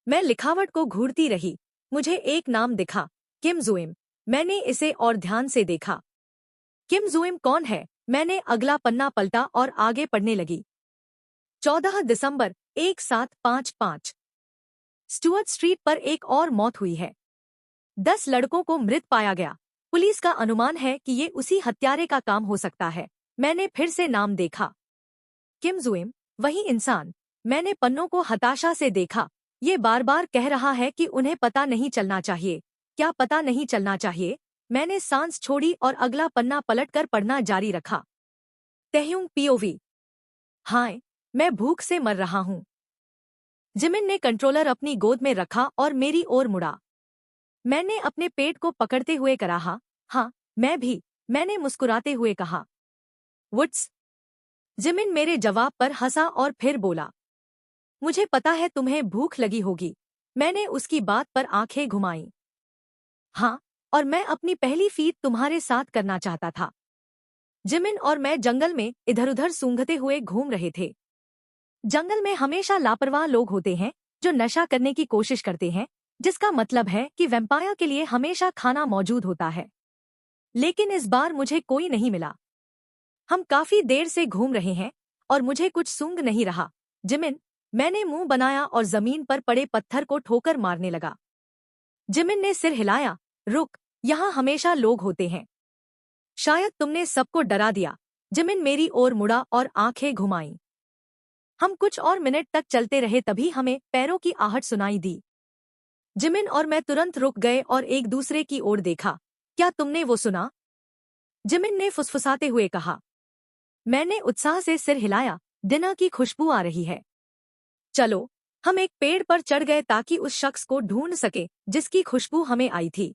मैं लिखावट को घूरती रही। मुझे एक नाम दिखा, किम जुइम। मैंने इसे और ध्यान से देखा। किम जुइम कौन है? मैंने अगला पन्ना पलटा और आगे पढ़ने लगी। 14 दिसंबर 1755। स्टुअर्ट स्ट्रीट पर एक और मौत हुई है। 10 लड़कों को मृत पाया गया। पुलिस का अनुमान है कि ये उसी हत्यारे का काम हो सकता है। मैंने फिर से नाम देखा, किम जुइम, वही इंसान। मैंने पन्नों को हताशा से देखा। ये बार बार कह रहा है कि उन्हें पता नहीं चलना चाहिए। क्या पता नहीं चलना चाहिए? मैंने सांस छोड़ी और अगला पन्ना पलटकर पढ़ना जारी रखा। तहयुंग पीओवी। हाय, मैं भूख से मर रहा हूँ। जिमिन ने कंट्रोलर अपनी गोद में रखा और मेरी ओर मुड़ा। मैंने अपने पेट को पकड़ते हुए कहा, हाँ, मैं भी, मैंने मुस्कुराते हुए कहा। वुड्स। जिमिन मेरे जवाब पर हंसा और फिर बोला, मुझे पता है तुम्हें भूख लगी होगी। मैंने उसकी बात पर आंखें घुमाईं। हाँ, और मैं अपनी पहली फीड तुम्हारे साथ करना चाहता था। जिमिन और मैं जंगल में इधर-उधर सूंघते हुए घूम रहे थे। जंगल में हमेशा लापरवाह लोग होते हैं जो नशा करने की कोशिश करते हैं, जिसका मतलब है कि वैम्पायर के लिए हमेशा खाना मौजूद होता है। लेकिन इस बार मुझे कोई नहीं मिला। हम काफी देर से घूम रहे हैं और मुझे कुछ सूंघ नहीं रहा। जिमिन, मैंने मुंह बनाया और जमीन पर पड़े पत्थर को ठोकर मारने लगा। जिमिन ने सिर हिलाया। रुक, यहाँ हमेशा लोग होते हैं। शायद तुमने सबको डरा दिया। जिमिन मेरी ओर मुड़ा और आंखें घुमाईं। हम कुछ और मिनट तक चलते रहे, तभी हमें पैरों की आहट सुनाई दी। जिमिन और मैं तुरंत रुक गए और एक दूसरे की ओर देखा। क्या तुमने वो सुना? जिमिन ने फुसफुसाते हुए कहा। मैंने उत्साह से सिर हिलाया। डिनर की खुशबू आ रही है। चलो। हम एक पेड़ पर चढ़ गए ताकि उस शख्स को ढूंढ सके जिसकी खुशबू हमें आई थी।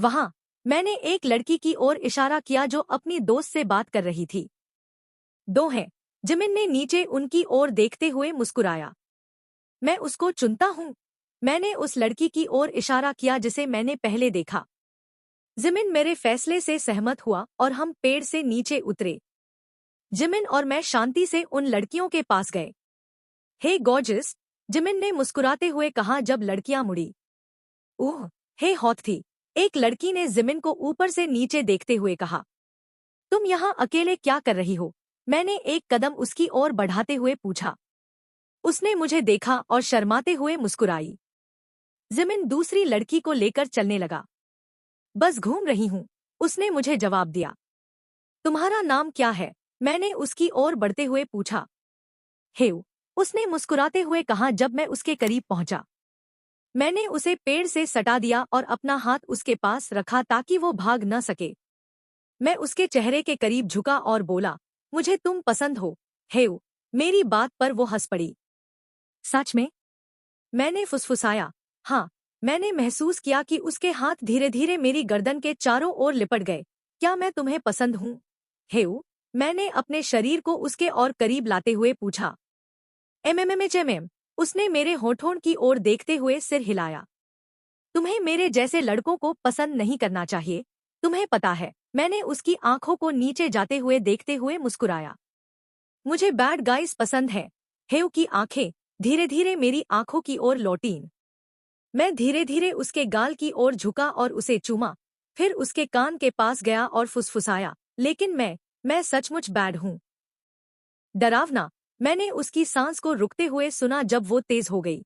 वहां मैंने एक लड़की की ओर इशारा किया जो अपनी दोस्त से बात कर रही थी। दो हैं। जिमिन ने नीचे उनकी ओर देखते हुए मुस्कुराया। मैं उसको चुनता हूँ। मैंने उस लड़की की ओर इशारा किया जिसे मैंने पहले देखा। जिमिन मेरे फैसले से सहमत हुआ और हम पेड़ से नीचे उतरे। जिमिन और मैं शांति से उन लड़कियों के पास गए। हे गॉर्जियस, जिमिन ने मुस्कुराते हुए कहा जब लड़कियां मुड़ी। ओह, हे हॉट थी। एक लड़की ने जिमिन को ऊपर से नीचे देखते हुए कहा। तुम यहाँ अकेले क्या कर रही हो? मैंने एक कदम उसकी ओर बढ़ाते हुए पूछा। उसने मुझे देखा और शर्माते हुए मुस्कुराई। जिमिन दूसरी लड़की को लेकर चलने लगा। बस घूम रही हूँ, उसने मुझे जवाब दिया। तुम्हारा नाम क्या है? मैंने उसकी ओर बढ़ते हुए पूछा। हेउ, उसने मुस्कुराते हुए कहा जब मैं उसके करीब पहुंचा। मैंने उसे पेड़ से सटा दिया और अपना हाथ उसके पास रखा ताकि वो भाग न सके। मैं उसके चेहरे के करीब झुका और बोला, मुझे तुम पसंद हो, हेउ। मेरी बात पर वो हंस पड़ी। सच में? मैंने फुसफुसाया। हाँ। मैंने महसूस किया कि उसके हाथ धीरे धीरे मेरी गर्दन के चारों ओर लिपट गए। क्या मैं तुम्हें पसंद हूँ, हेउ? मैंने अपने शरीर को उसके और करीब लाते हुए पूछा। एमएमएमएचएमएम। उसने मेरे होठों की ओर देखते हुए सिर हिलाया। तुम्हें मेरे जैसे लड़कों को पसंद नहीं करना चाहिए, तुम्हें पता है। मैंने उसकी आंखों को नीचे जाते हुए देखते हुए मुस्कुराया। मुझे बैड गाइस पसंद है। हेउ की आंखें धीरे धीरे मेरी आंखों की ओर लौटीं। मैं धीरे धीरे उसके गाल की ओर झुका और उसे चूमा। फिर उसके कान के पास गया और फुसफुसाया, लेकिन मैं सचमुच बैड हूँ। डरावना। मैंने उसकी सांस को रुकते हुए सुना जब वो तेज हो गई।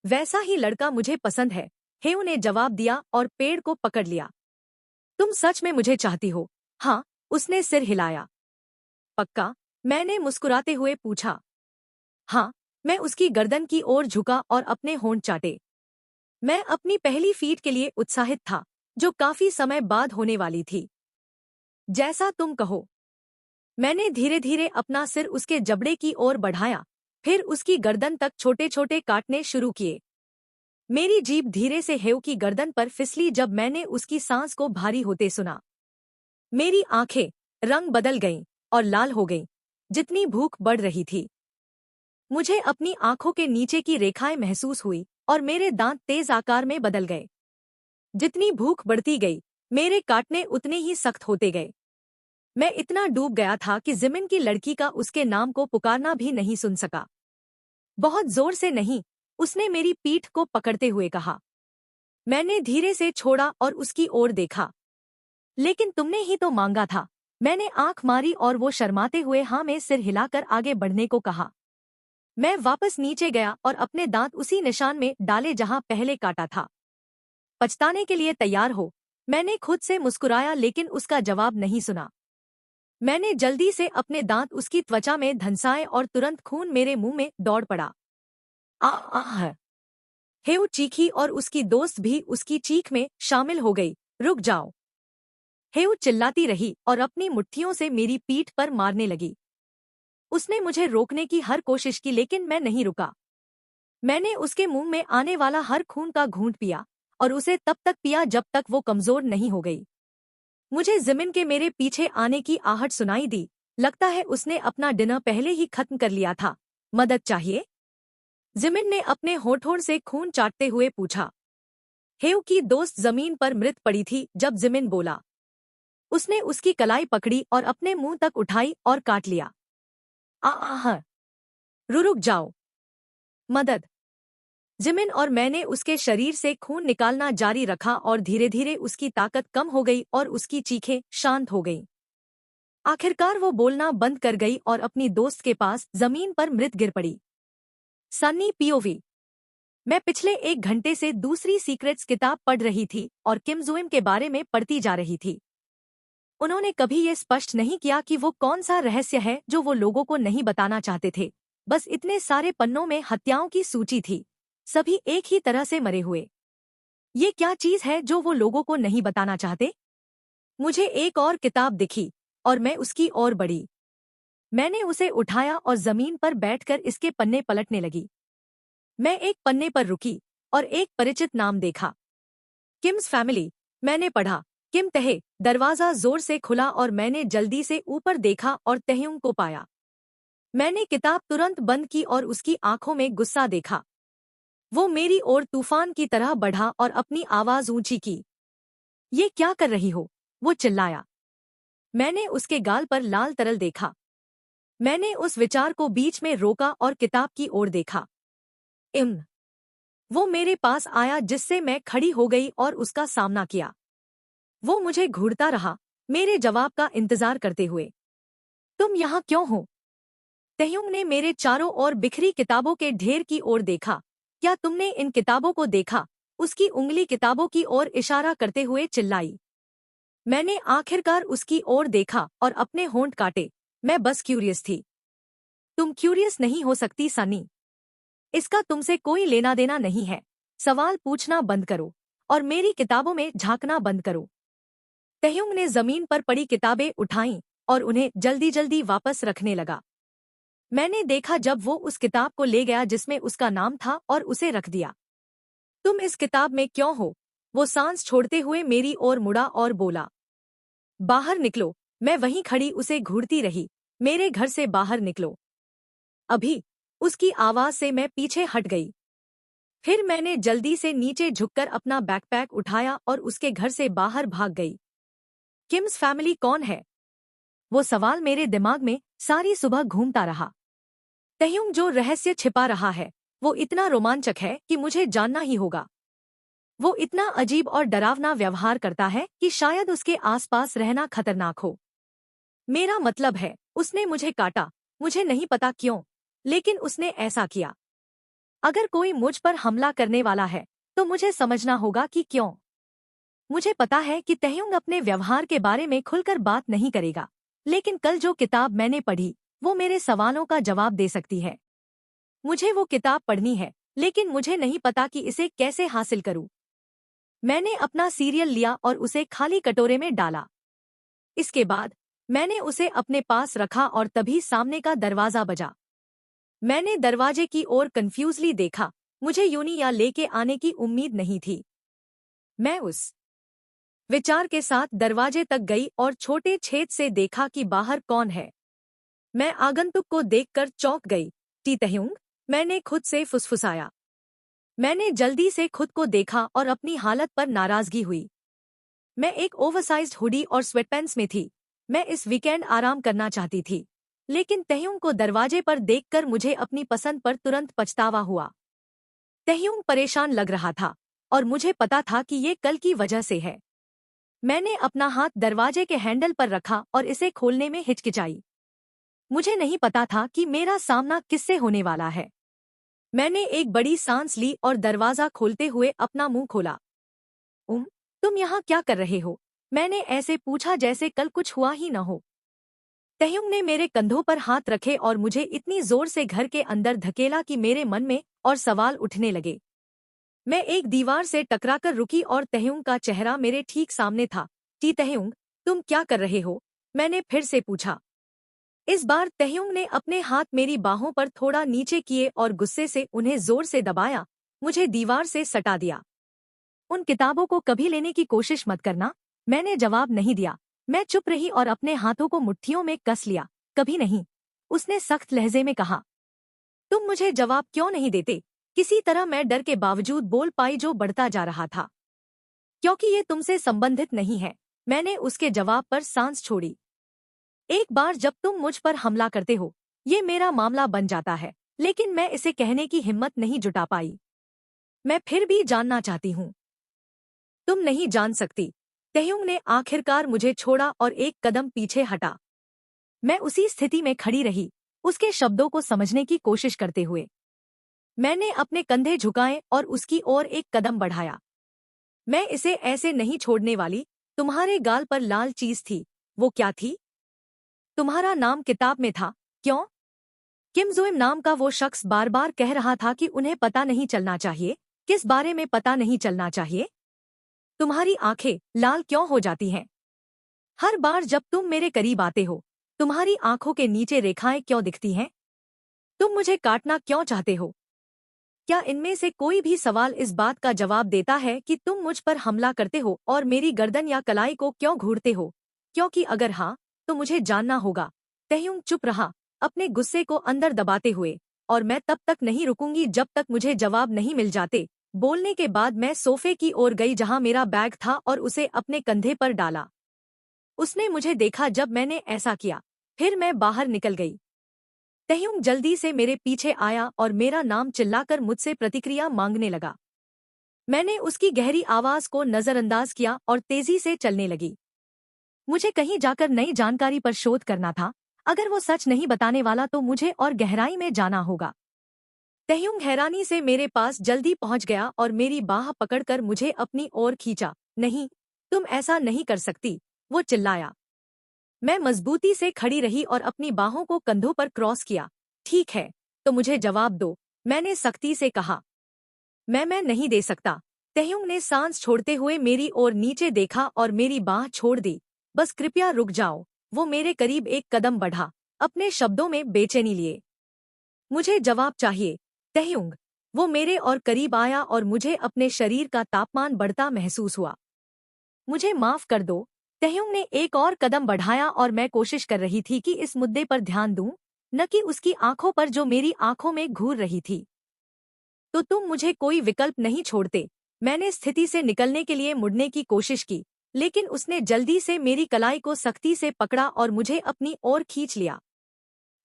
वैसा ही लड़का मुझे पसंद है, हेउ ने जवाब दिया और पेड़ को पकड़ लिया। तुम सच में मुझे चाहती हो? हाँ, उसने सिर हिलाया। पक्का? मैंने मुस्कुराते हुए पूछा। हाँ। मैं उसकी गर्दन की ओर झुका और अपने होंठ चाटे। मैं अपनी पहली फीट के लिए उत्साहित था, जो काफी समय बाद होने वाली थी। जैसा तुम कहो। मैंने धीरे धीरे अपना सिर उसके जबड़े की ओर बढ़ाया, फिर उसकी गर्दन तक छोटे छोटे काटने शुरू किए। मेरी जीभ धीरे से हेउ की गर्दन पर फिसली जब मैंने उसकी सांस को भारी होते सुना। मेरी आंखें रंग बदल गईं और लाल हो गईं, जितनी भूख बढ़ रही थी। मुझे अपनी आंखों के नीचे की रेखाएं महसूस हुई और मेरे दांत तेज आकार में बदल गए। जितनी भूख बढ़ती गई, मेरे काटने उतने ही सख्त होते गए। मैं इतना डूब गया था कि जिमिन की लड़की का उसके नाम को पुकारना भी नहीं सुन सका। बहुत जोर से नहीं, उसने मेरी पीठ को पकड़ते हुए कहा। मैंने धीरे से छोड़ा और उसकी ओर देखा। लेकिन तुमने ही तो मांगा था। मैंने आंख मारी और वो शर्माते हुए हाँ में सिर हिलाकर आगे बढ़ने को कहा। मैं वापस नीचे गया और अपने दांत उसी निशान में डाले जहां पहले काटा था। पछताने के लिए तैयार हो? मैंने खुद से मुस्कुराया लेकिन उसका जवाब नहीं सुना। मैंने जल्दी से अपने दांत उसकी त्वचा में धंसाए और तुरंत खून मेरे मुंह में दौड़ पड़ा। आह! हेउ चीखी और उसकी दोस्त भी उसकी चीख में शामिल हो गई। रुक जाओ! हेउ चिल्लाती रही और अपनी मुट्ठियों से मेरी पीठ पर मारने लगी। उसने मुझे रोकने की हर कोशिश की लेकिन मैं नहीं रुका। मैंने उसके मुंह में आने वाला हर खून का घूंट पिया और उसे तब तक पिया जब तक वो कमजोर नहीं हो गई। मुझे जिमिन के मेरे पीछे आने की आहट सुनाई दी। लगता है उसने अपना डिनर पहले ही खत्म कर लिया था। मदद चाहिए? जिमिन ने अपने होठों से खून चाटते हुए पूछा। हेउ की दोस्त जमीन पर मृत पड़ी थी जब जिमिन बोला। उसने उसकी कलाई पकड़ी और अपने मुंह तक उठाई और काट लिया। आह! रुक जाओ। मदद! जिमिन और मैंने उसके शरीर से खून निकालना जारी रखा और धीरे धीरे उसकी ताकत कम हो गई और उसकी चीखें शांत हो गईं। आखिरकार वो बोलना बंद कर गई और अपनी दोस्त के पास जमीन पर मृत गिर पड़ी। सन्नी पीओवी। मैं पिछले 1 घंटे से दूसरी सीक्रेट्स किताब पढ़ रही थी और किम जुएम के बारे में पढ़ती जा रही थी। उन्होंने कभी ये स्पष्ट नहीं किया कि वो कौन सा रहस्य है जो वो लोगों को नहीं बताना चाहते थे। बस इतने सारे पन्नों में हत्याओं की सूची थी, सभी एक ही तरह से मरे हुए। ये क्या चीज है जो वो लोगों को नहीं बताना चाहते? मुझे एक और किताब दिखी और मैं उसकी ओर बढ़ी। मैंने उसे उठाया और जमीन पर बैठकर इसके पन्ने पलटने लगी। मैं एक पन्ने पर रुकी और एक परिचित नाम देखा। किम्स फैमिली। मैंने पढ़ा। किम तहे। दरवाजा जोर से खुला और मैंने जल्दी से ऊपर देखा और तहेयुंग को पाया। मैंने किताब तुरंत बंद की और उसकी आंखों में गुस्सा देखा। वो मेरी ओर तूफान की तरह बढ़ा और अपनी आवाज ऊंची की। ये क्या कर रही हो? वो चिल्लाया। मैंने उसके गाल पर लाल तरल देखा। मैंने उस विचार को बीच में रोका और किताब की ओर देखा। वो मेरे पास आया जिससे मैं खड़ी हो गई और उसका सामना किया। वो मुझे घूरता रहा, मेरे जवाब का इंतजार करते हुए। तुम यहाँ क्यों हो? तहयुंग ने मेरे चारों ओर बिखरी किताबों के ढेर की ओर देखा। क्या तुमने इन किताबों को देखा? उसकी उंगली किताबों की ओर इशारा करते हुए चिल्लाई। मैंने आखिरकार उसकी ओर देखा और अपने होंठ काटे। मैं बस क्यूरियस थी। तुम क्यूरियस नहीं हो सकती सनी। इसका तुमसे कोई लेना देना नहीं है। सवाल पूछना बंद करो और मेरी किताबों में झांकना बंद करो। तहयुंग ने जमीन पर पड़ी किताबें उठाईं और उन्हें जल्दी जल्दी वापस रखने लगा। मैंने देखा जब वो उस किताब को ले गया जिसमें उसका नाम था और उसे रख दिया। तुम इस किताब में क्यों हो? वो सांस छोड़ते हुए मेरी ओर मुड़ा और बोला। बाहर निकलो। मैं वहीं खड़ी उसे घूरती रही। मेरे घर से बाहर निकलो अभी। उसकी आवाज से मैं पीछे हट गई। फिर मैंने जल्दी से नीचे झुककर अपना बैकपैक उठाया और उसके घर से बाहर भाग गई। किम्स फैमिली कौन है? वो सवाल मेरे दिमाग में सारी सुबह घूमता रहा। तहयुंग जो रहस्य छिपा रहा है वो इतना रोमांचक है कि मुझे जानना ही होगा। वो इतना अजीब और डरावना व्यवहार करता है कि शायद उसके आसपास रहना खतरनाक हो। मेरा मतलब है, उसने मुझे काटा। मुझे नहीं पता क्यों, लेकिन उसने ऐसा किया। अगर कोई मुझ पर हमला करने वाला है तो मुझे समझना होगा कि क्यों। मुझे पता है कि तहयुंग अपने व्यवहार के बारे में खुलकर बात नहीं करेगा, लेकिन कल जो किताब मैंने पढ़ी वो मेरे सवालों का जवाब दे सकती है। मुझे वो किताब पढ़नी है, लेकिन मुझे नहीं पता कि इसे कैसे हासिल करूं। मैंने अपना सीरियल लिया और उसे खाली कटोरे में डाला। इसके बाद मैंने उसे अपने पास रखा और तभी सामने का दरवाजा बजा। मैंने दरवाजे की ओर कंफ्यूजली देखा। मुझे यूनी या लेके आने की उम्मीद नहीं थी। मैं उस विचार के साथ दरवाजे तक गई और छोटे छेद से देखा कि बाहर कौन है। मैं आगंतुक को देखकर चौंक गई। टी तहयुंग, मैंने खुद से फुसफुसाया। मैंने जल्दी से खुद को देखा और अपनी हालत पर नाराजगी हुई। मैं एक ओवरसाइज्ड हुडी और स्वेटपैंट्स में थी। मैं इस वीकेंड आराम करना चाहती थी, लेकिन तहयुंग को दरवाजे पर देखकर मुझे अपनी पसंद पर तुरंत पछतावा हुआ। तहयुंग परेशान लग रहा था और मुझे पता था कि ये कल की वजह से है। मैंने अपना हाथ दरवाजे के हैंडल पर रखा और इसे खोलने में हिचकिचाई। मुझे नहीं पता था कि मेरा सामना किससे होने वाला है। मैंने एक बड़ी सांस ली और दरवाजा खोलते हुए अपना मुंह खोला। तुम यहाँ क्या कर रहे हो? मैंने ऐसे पूछा जैसे कल कुछ हुआ ही न हो। तहयुंग ने मेरे कंधों पर हाथ रखे और मुझे इतनी जोर से घर के अंदर धकेला कि मेरे मन में और सवाल उठने लगे। मैं एक दीवार से टकराकर रुकी और तहयुंग का चेहरा मेरे ठीक सामने था। टी तहयुंग, तुम क्या कर रहे हो? मैंने फिर से पूछा। इस बार तहयुंग ने अपने हाथ मेरी बाहों पर थोड़ा नीचे किए और गुस्से से उन्हें जोर से दबाया, मुझे दीवार से सटा दिया। उन किताबों को कभी लेने की कोशिश मत करना। मैंने जवाब नहीं दिया, मैं चुप रही और अपने हाथों को मुट्ठियों में कस लिया। कभी नहीं, उसने सख्त लहजे में कहा। तुम मुझे जवाब क्यों नहीं देते? किसी तरह मैं डर के बावजूद बोल पाई, जो बढ़ता जा रहा था। क्योंकि ये तुमसे संबंधित नहीं है। मैंने उसके जवाब पर सांस छोड़ी। एक बार जब तुम मुझ पर हमला करते हो, ये मेरा मामला बन जाता है, लेकिन मैं इसे कहने की हिम्मत नहीं जुटा पाई। मैं फिर भी जानना चाहती हूँ। तुम नहीं जान सकती। तहयुंग ने आखिरकार मुझे छोड़ा और एक कदम पीछे हटा। मैं उसी स्थिति में खड़ी रही, उसके शब्दों को समझने की कोशिश करते हुए। मैंने अपने कंधे झुकाए और उसकी ओर एक कदम बढ़ाया। मैं इसे ऐसे नहीं छोड़ने वाली। तुम्हारे गाल पर लाल चीज थी। वो क्या थी? तुम्हारा नाम किताब में था। क्यों? किम जोइम नाम का वो शख्स बार बार कह रहा था कि उन्हें पता नहीं चलना चाहिए। किस बारे में पता नहीं चलना चाहिए? तुम्हारी आंखें लाल क्यों हो जाती हैं? हर बार जब तुम मेरे करीब आते हो, तुम्हारी आंखों के नीचे रेखाएं क्यों दिखती हैं? तुम मुझे काटना क्यों चाहते हो? क्या इनमें से कोई भी सवाल इस बात का जवाब देता है कि तुम मुझ पर हमला करते हो और मेरी गर्दन या कलाई को क्यों घूरते हो? क्योंकि अगर हाँ, तो मुझे जानना होगा। तहयुंग चुप रहा, अपने गुस्से को अंदर दबाते हुए, और मैं तब तक नहीं रुकूंगी जब तक मुझे जवाब नहीं मिल जाते। बोलने के बाद मैं सोफे की ओर गई जहां मेरा बैग था और उसे अपने कंधे पर डाला। उसने मुझे देखा जब मैंने ऐसा किया। फिर मैं बाहर निकल गई। तहयुंग जल्दी से मेरे पीछे आया और मेरा नाम चिल्लाकर मुझसे प्रतिक्रिया मांगने लगा। मैंने उसकी गहरी आवाज को नजरअंदाज किया और तेजी से चलने लगी। मुझे कहीं जाकर नई जानकारी पर शोध करना था। अगर वो सच नहीं बताने वाला तो मुझे और गहराई में जाना होगा। तहयुंग हैरानी से मेरे पास जल्दी पहुंच गया और मेरी बाह पकड़कर मुझे अपनी ओर खींचा। नहीं, तुम ऐसा नहीं कर सकती, वो चिल्लाया। मैं मजबूती से खड़ी रही और अपनी बाहों को कंधों पर क्रॉस किया। ठीक है, तो मुझे जवाब दो, मैंने सख्ती से कहा। मैं नहीं दे सकता। तहयुंग ने सांस छोड़ते हुए मेरी ओर नीचे देखा और मेरी बाह छोड़ दी। बस कृपया रुक जाओ। वो मेरे करीब एक कदम बढ़ा, अपने शब्दों में बेचैनी लिए। मुझे जवाब चाहिए, तहयुंग। वो मेरे और करीब आया और मुझे अपने शरीर का तापमान बढ़ता महसूस हुआ। मुझे माफ कर दो। तहयुंग ने एक और कदम बढ़ाया और मैं कोशिश कर रही थी कि इस मुद्दे पर ध्यान दूं, न कि उसकी आंखों पर जो मेरी आंखों में घूर रही थी। तो तुम मुझे कोई विकल्प नहीं छोड़ते। मैंने स्थिति से निकलने के लिए मुड़ने की कोशिश की, लेकिन उसने जल्दी से मेरी कलाई को सख्ती से पकड़ा और मुझे अपनी ओर खींच लिया।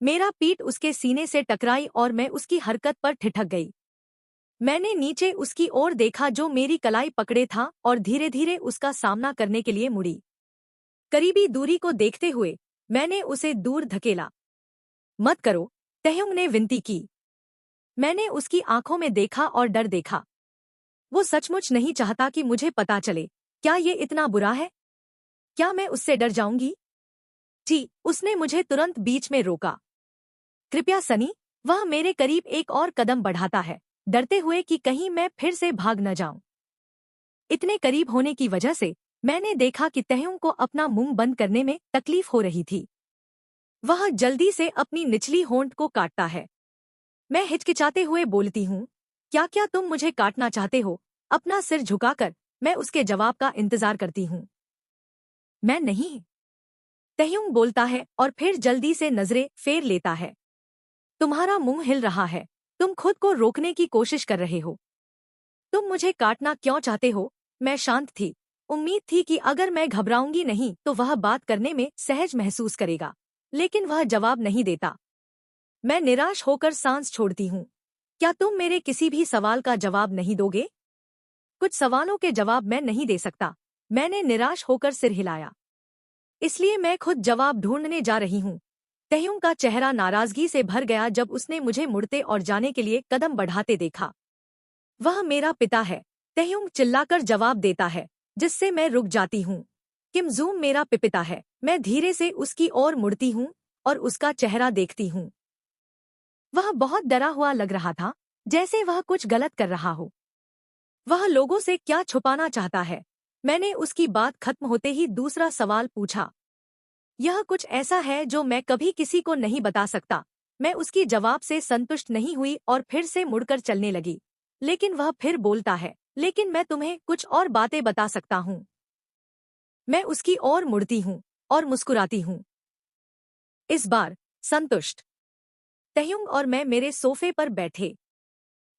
मेरा पीठ उसके सीने से टकराई और मैं उसकी हरकत पर ठिठक गई। मैंने नीचे उसकी ओर देखा जो मेरी कलाई पकड़े था और धीरे धीरे उसका सामना करने के लिए मुड़ी। करीबी दूरी को देखते हुए मैंने उसे दूर धकेला। मत करो, तहयुंग ने विनती की। मैंने उसकी आंखों में देखा और डर देखा। वो सचमुच नहीं चाहता कि मुझे पता चले। क्या ये इतना बुरा है? क्या मैं उससे डर जाऊंगी? जी, उसने मुझे तुरंत बीच में रोका। कृपया सनी। वह मेरे करीब एक और कदम बढ़ाता है, डरते हुए कि कहीं मैं फिर से भाग न जाऊं। इतने करीब होने की वजह से मैंने देखा कि तहयुंग को अपना मुंह बंद करने में तकलीफ हो रही थी। वह जल्दी से अपनी निचली होंठ को काटता है। मैं हिचकिचाते हुए बोलती हूँ, क्या क्या तुम मुझे काटना चाहते हो? अपना सिर झुकाकर मैं उसके जवाब का इंतजार करती हूँ। मैं नहीं। तहयुंग बोलता है और फिर जल्दी से नजरें फेर लेता है। तुम्हारा मुंह हिल रहा है। तुम खुद को रोकने की कोशिश कर रहे हो। तुम मुझे काटना क्यों चाहते हो? मैं शांत थी। उम्मीद थी कि अगर मैं घबराऊंगी नहीं तो वह बात करने में सहज महसूस करेगा, लेकिन वह जवाब नहीं देता। मैं निराश होकर सांस छोड़ती हूँ। क्या तुम मेरे किसी भी सवाल का जवाब नहीं दोगे? कुछ सवालों के जवाब मैं नहीं दे सकता। मैंने निराश होकर सिर हिलाया। इसलिए मैं खुद जवाब ढूंढने जा रही हूँ। तहयुंग का चेहरा नाराजगी से भर गया जब उसने मुझे मुड़ते और जाने के लिए कदम बढ़ाते देखा। वह मेरा पिता है, तहयुंग चिल्लाकर जवाब देता है, जिससे मैं रुक जाती हूँ। किम जूम मेरा पिता है। मैं धीरे से उसकी ओर मुड़ती हूँ और उसका चेहरा देखती हूँ। वह बहुत डरा हुआ लग रहा था, जैसे वह कुछ गलत कर रहा हो। वह लोगों से क्या छुपाना चाहता है? मैंने उसकी बात खत्म होते ही दूसरा सवाल पूछा। यह कुछ ऐसा है जो मैं कभी किसी को नहीं बता सकता। मैं उसकी जवाब से संतुष्ट नहीं हुई और फिर से मुड़कर चलने लगी। लेकिन वह फिर बोलता है, लेकिन मैं तुम्हें कुछ और बातें बता सकता हूँ। मैं उसकी ओर मुड़ती हूँ। और मुस्कुराती हूँ। इस बार संतुष्ट तहयुंग और मैं मेरे सोफे पर बैठे।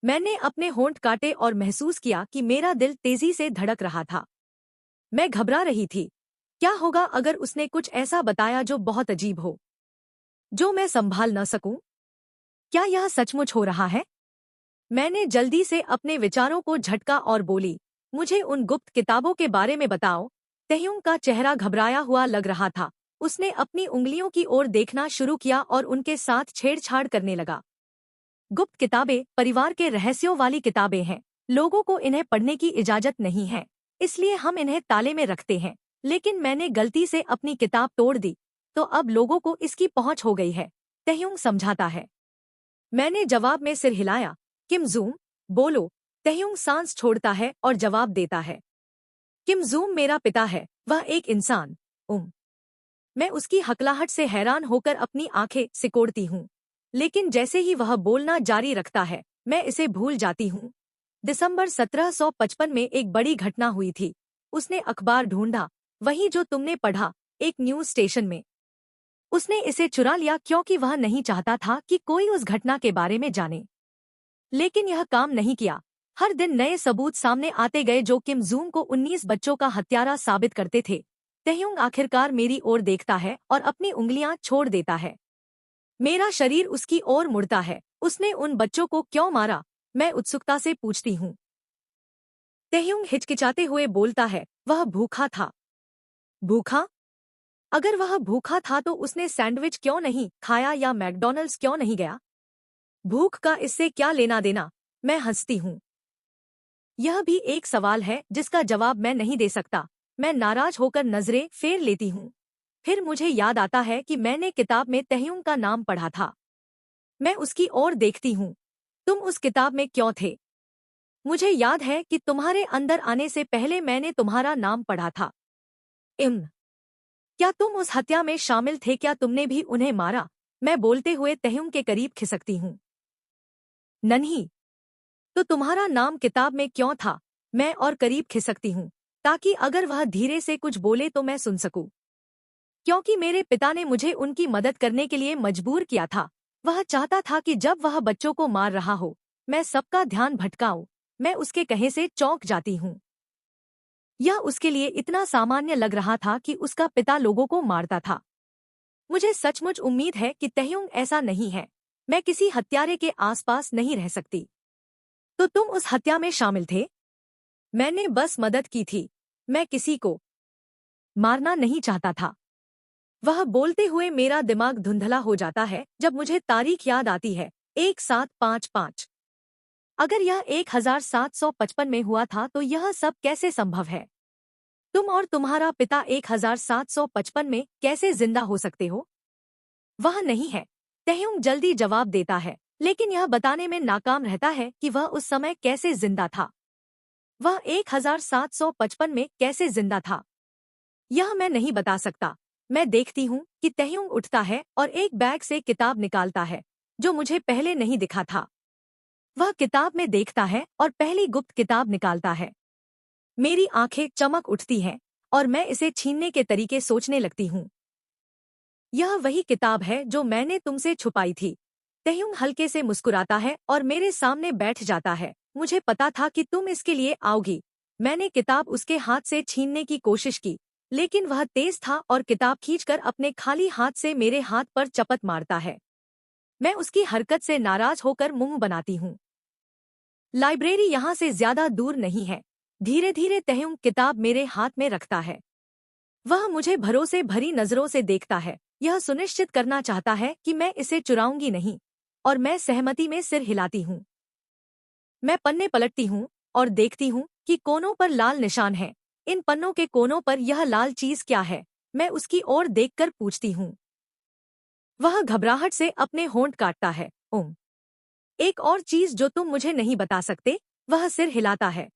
मैंने अपने होंठ काटे और महसूस किया कि मेरा दिल तेजी से धड़क रहा था। मैं घबरा रही थी। क्या होगा अगर उसने कुछ ऐसा बताया जो बहुत अजीब हो, जो मैं संभाल न सकूं? क्या यह सचमुच हो रहा है? मैंने जल्दी से अपने विचारों को झटका और बोली, मुझे उन गुप्त किताबों के बारे में बताओ। तहयुंग का चेहरा घबराया हुआ लग रहा था। उसने अपनी उंगलियों की ओर देखना शुरू किया और उनके साथ छेड़छाड़ करने लगा। गुप्त किताबें परिवार के रहस्यों वाली किताबें हैं। लोगों को इन्हें पढ़ने की इजाजत नहीं है, इसलिए हम इन्हें ताले में रखते हैं। लेकिन मैंने गलती से अपनी किताब तोड़ दी, तो अब लोगों को इसकी पहुंच हो गई है, तहयुंग समझाता है। मैंने जवाब में सिर हिलाया। किम जूम, बोलो। तहयुंग सांस छोड़ता है और जवाब देता है। किम जूम मेरा पिता है, वह एक इंसान। मैं उसकी हकलाहट से हैरान होकर अपनी आंखें सिकोड़ती हूँ। लेकिन जैसे ही वह बोलना जारी रखता है, मैं इसे भूल जाती हूँ। दिसंबर 1755 में एक बड़ी घटना हुई थी। उसने अखबार ढूंढा, वही जो तुमने पढ़ा, एक न्यूज स्टेशन में। उसने इसे चुरा लिया क्योंकि वह नहीं चाहता था कि कोई उस घटना के बारे में जाने। लेकिन यह काम नहीं किया। हर दिन नए सबूत सामने आते गए जो किम जूम को 19 बच्चों का हत्यारा साबित करते थे। तहयुंग आखिरकार मेरी ओर देखता है और अपनी उंगलियां छोड़ देता है। मेरा शरीर उसकी ओर मुड़ता है। उसने उन बच्चों को क्यों मारा? मैं उत्सुकता से पूछती हूँ। तहयुंग हिचकिचाते हुए बोलता है, वह भूखा था। भूखा? अगर वह भूखा था तो उसने सैंडविच क्यों नहीं खाया या मैकडॉनल्ड्स क्यों नहीं गया? भूख का इससे क्या लेना देना? मैं हंसती हूँ। यह भी एक सवाल है जिसका जवाब मैं नहीं दे सकता। मैं नाराज होकर नजरें फेर लेती हूँ। फिर मुझे याद आता है कि मैंने किताब में तहयुंग का नाम पढ़ा था। मैं उसकी ओर देखती हूँ। तुम उस किताब में क्यों थे? मुझे याद है कि तुम्हारे अंदर आने से पहले मैंने तुम्हारा नाम पढ़ा था। इम, क्या तुम उस हत्या में शामिल थे? क्या तुमने भी उन्हें मारा? मैं बोलते हुए तहयुंग के करीब खिसकती हूँ। नहीं। तो तुम्हारा नाम किताब में क्यों था? मैं और करीब खिसकती हूँ, ताकि अगर वह धीरे से कुछ बोले तो मैं सुन सकूं। क्योंकि मेरे पिता ने मुझे उनकी मदद करने के लिए मजबूर किया था। वह चाहता था कि जब वह बच्चों को मार रहा हो, मैं सबका ध्यान भटकाऊं। मैं उसके कहे से चौंक जाती हूँ। यह उसके लिए इतना सामान्य लग रहा था कि उसका पिता लोगों को मारता था। मुझे सचमुच उम्मीद है कि तहयुंग ऐसा नहीं है। मैं किसी हत्यारे के आसपास नहीं रह सकती। तो तुम उस हत्या में शामिल थे? मैंने बस मदद की थी। मैं किसी को मारना नहीं चाहता था। वह बोलते हुए मेरा दिमाग धुंधला हो जाता है जब मुझे तारीख याद आती है, 1755। अगर यह 1755 में हुआ था तो यह सब कैसे संभव है? तुम और तुम्हारा पिता 1755 में कैसे जिंदा हो सकते हो? वह नहीं है, तहयुंग जल्दी जवाब देता है, लेकिन यह बताने में नाकाम रहता है कि वह उस समय कैसे जिंदा था। वह 1755 में कैसे जिंदा था, यह मैं नहीं बता सकता। मैं देखती हूँ कि तहयुंग उठता है और एक बैग से किताब निकालता है, जो मुझे पहले नहीं दिखा था। वह किताब में देखता है और पहली गुप्त किताब निकालता है। मेरी आंखें चमक उठती हैं और मैं इसे छीनने के तरीके सोचने लगती हूँ। यह वही किताब है जो मैंने तुमसे छुपाई थी। तहयुंग हल्के से मुस्कुराता है और मेरे सामने बैठ जाता है। मुझे पता था कि तुम इसके लिए आओगी। मैंने किताब उसके हाथ से छीनने की कोशिश की, लेकिन वह तेज था और किताब खींचकर अपने खाली हाथ से मेरे हाथ पर चपत मारता है। मैं उसकी हरकत से नाराज होकर मुंह बनाती हूँ। लाइब्रेरी यहाँ से ज्यादा दूर नहीं है। धीरे धीरे तहयुंग किताब मेरे हाथ में रखता है। वह मुझे भरोसे भरी नजरों से देखता है। यह सुनिश्चित करना चाहता है कि मैं इसे चुराऊंगी नहीं, और मैं सहमति में सिर हिलाती हूँ। मैं पन्ने पलटती हूँ और देखती हूँ कि कोनों पर लाल निशान है। इन पन्नों के कोनों पर यह लाल चीज क्या है? मैं उसकी ओर देखकर पूछती हूँ। वह घबराहट से अपने होंठ काटता है। एक और चीज जो तुम मुझे नहीं बता सकते? वह सिर हिलाता है।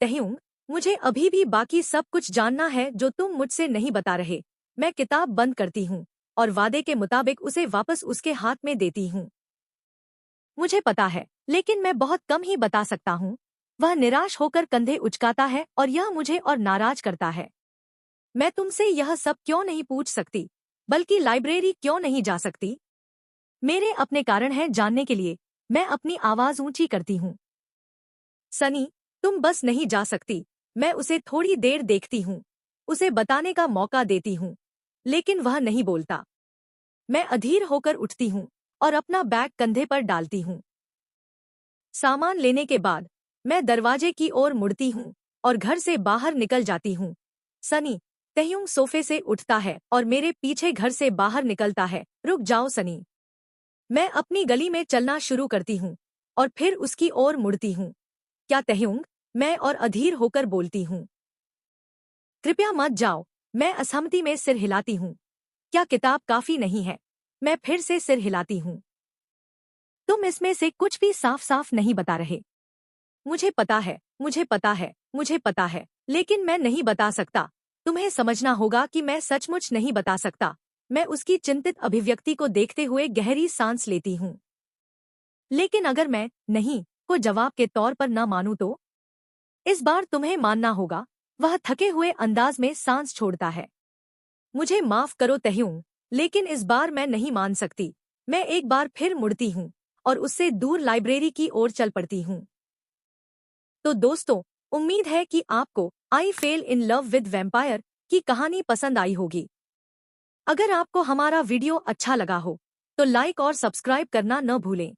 तहयुंग, मुझे अभी भी बाकी सब कुछ जानना है जो तुम मुझसे नहीं बता रहे। मैं किताब बंद करती हूँ और वादे के मुताबिक उसे वापस उसके हाथ में देती हूँ। मुझे पता है, लेकिन मैं बहुत कम ही बता सकता हूँ। वह निराश होकर कंधे उचकाता है और यह मुझे और नाराज करता है। मैं तुमसे यह सब क्यों नहीं पूछ सकती, बल्कि लाइब्रेरी क्यों नहीं जा सकती? मेरे अपने कारण हैं जानने के लिए। मैं अपनी आवाज ऊंची करती हूँ। सनी, तुम बस नहीं जा सकती। मैं उसे थोड़ी देर देखती हूँ, उसे बताने का मौका देती हूँ, लेकिन वह नहीं बोलता। मैं अधीर होकर उठती हूँ और अपना बैग कंधे पर डालती हूँ। सामान लेने के बाद मैं दरवाजे की ओर मुड़ती हूँ और घर से बाहर निकल जाती हूँ। सनी, तहयुंग सोफे से उठता है और मेरे पीछे घर से बाहर निकलता है। रुक जाओ सनी। मैं अपनी गली में चलना शुरू करती हूँ और फिर उसकी ओर मुड़ती हूँ। क्या तहयुंग? मैं और अधीर होकर बोलती हूँ। कृपया मत जाओ। मैं असहमति में सिर हिलाती हूँ। क्या किताब काफी नहीं है? मैं फिर से सिर हिलाती हूँ। तुम इसमें से कुछ भी साफ साफ नहीं बता रहे। मुझे पता है, मुझे पता है, मुझे पता है, लेकिन मैं नहीं बता सकता। तुम्हें समझना होगा कि मैं सचमुच नहीं बता सकता। मैं उसकी चिंतित अभिव्यक्ति को देखते हुए गहरी सांस लेती हूँ। लेकिन अगर मैं नहीं को जवाब के तौर पर न मानूं तो? इस बार तुम्हें मानना होगा। वह थके हुए अंदाज में सांस छोड़ता है। मुझे माफ करो तहयुंग, लेकिन इस बार मैं नहीं मान सकती। मैं एक बार फिर मुड़ती हूँ और उससे दूर लाइब्रेरी की ओर चल पड़ती हूँ। तो दोस्तों, उम्मीद है कि आपको I fell in love with vampire की कहानी पसंद आई होगी। अगर आपको हमारा वीडियो अच्छा लगा हो तो लाइक और सब्सक्राइब करना न भूलें।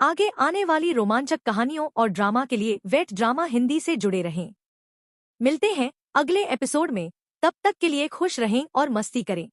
आगे आने वाली रोमांचक कहानियों और ड्रामा के लिए वेट ड्रामा हिंदी से जुड़े रहें। मिलते हैं अगले एपिसोड में। तब तक के लिए खुश रहें और मस्ती करें।